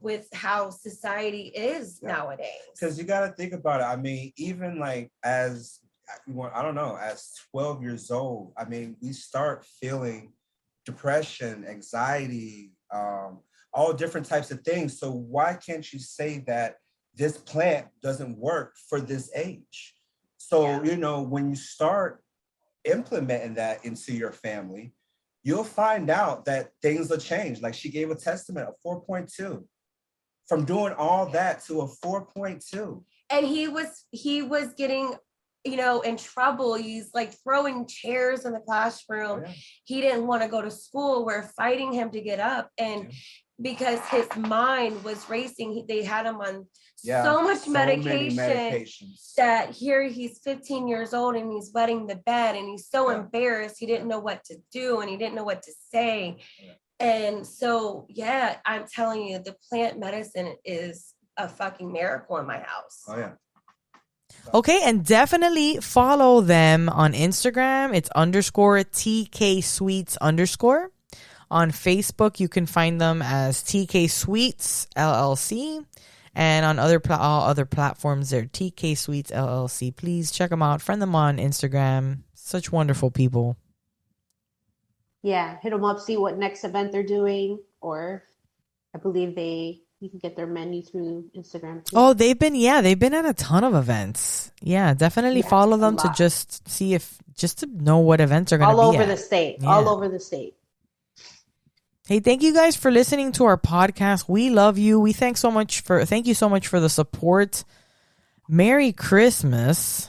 with how society is nowadays. Because you got to think about it. I mean, even like as 12 years old, I mean, we start feeling depression, anxiety, all different types of things. So why can't you say that this plant doesn't work for this age? So, you know, when you start implementing that into your family, you'll find out that things will change. Like she gave a testament of 4.2. From doing all that to a 4.2. And he was getting, you know, in trouble. He's like throwing chairs in the classroom. He didn't want to go to school. We're fighting him to get up. And because his mind was racing, they had him on so much medication that here he's 15 years old and he's wetting the bed and he's so embarrassed. He didn't know what to do and he didn't know what to say. And so, yeah, I'm telling you, the plant medicine is a fucking miracle in my house. Oh, yeah. Okay, and definitely follow them on Instagram. It's _TK Sweets _. On Facebook, you can find them as TK Sweets LLC. And on all other platforms, they're TK Sweets LLC. Please check them out. Friend them on Instagram. Such wonderful people. Yeah, hit them up, see what next event they're doing, or I believe you can get their menu through Instagram too. Oh, they've been at a ton of events. Yeah, definitely follow them to just to know what events are going to be all over the state. Yeah. All over the state. Hey, thank you guys for listening to our podcast. We love you. Thank you so much for the support. Merry Christmas.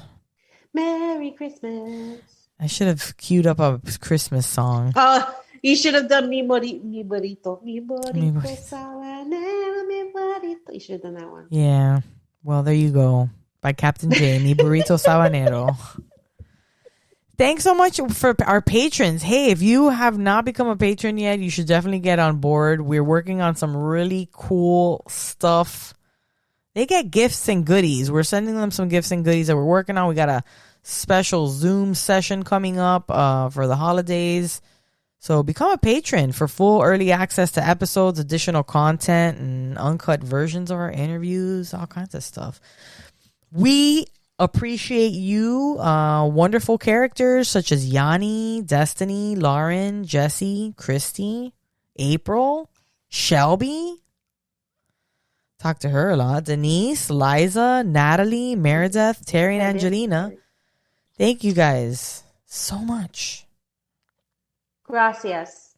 Merry Christmas. I should have queued up a Christmas song. You should have done mi burrito, sabanero, mi burrito. You should have done that one. Yeah. Well, there you go. By Captain J, mi burrito sabanero. Thanks so much for our patrons. Hey, if you have not become a patron yet, you should definitely get on board. We're working on some really cool stuff. They get gifts and goodies. We're sending them some gifts and goodies that we're working on. We got a special Zoom session coming up for the holidays. So become a patron for full early access to episodes, additional content, and uncut versions of our interviews, all kinds of stuff. We appreciate you. Wonderful characters such as Yanni, Destiny, Lauren, Jesse, Christy, April, Shelby. Talk to her a lot. Denise, Liza, Natalie, Meredith, Terri, and Angelina. Thank you guys so much. Gracias.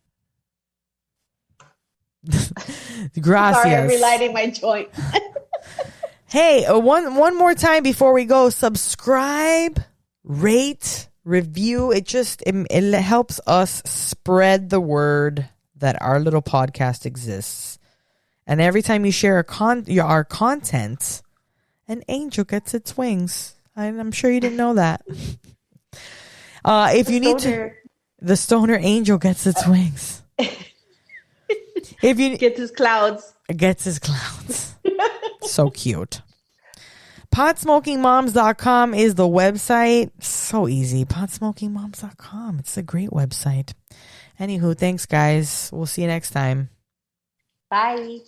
Gracias. Sorry, I'm relighting my joint. Hey, one more time before we go. Subscribe, rate, review. It helps us spread the word that our little podcast exists. And every time you share our content, an angel gets its wings. I'm sure you didn't know that. If you need to, the stoner angel gets its wings. If you gets his clouds. So cute. Potsmokingmoms.com is the website. So easy. Potsmokingmoms.com. It's a great website. Anywho, thanks guys. We'll see you next time. Bye.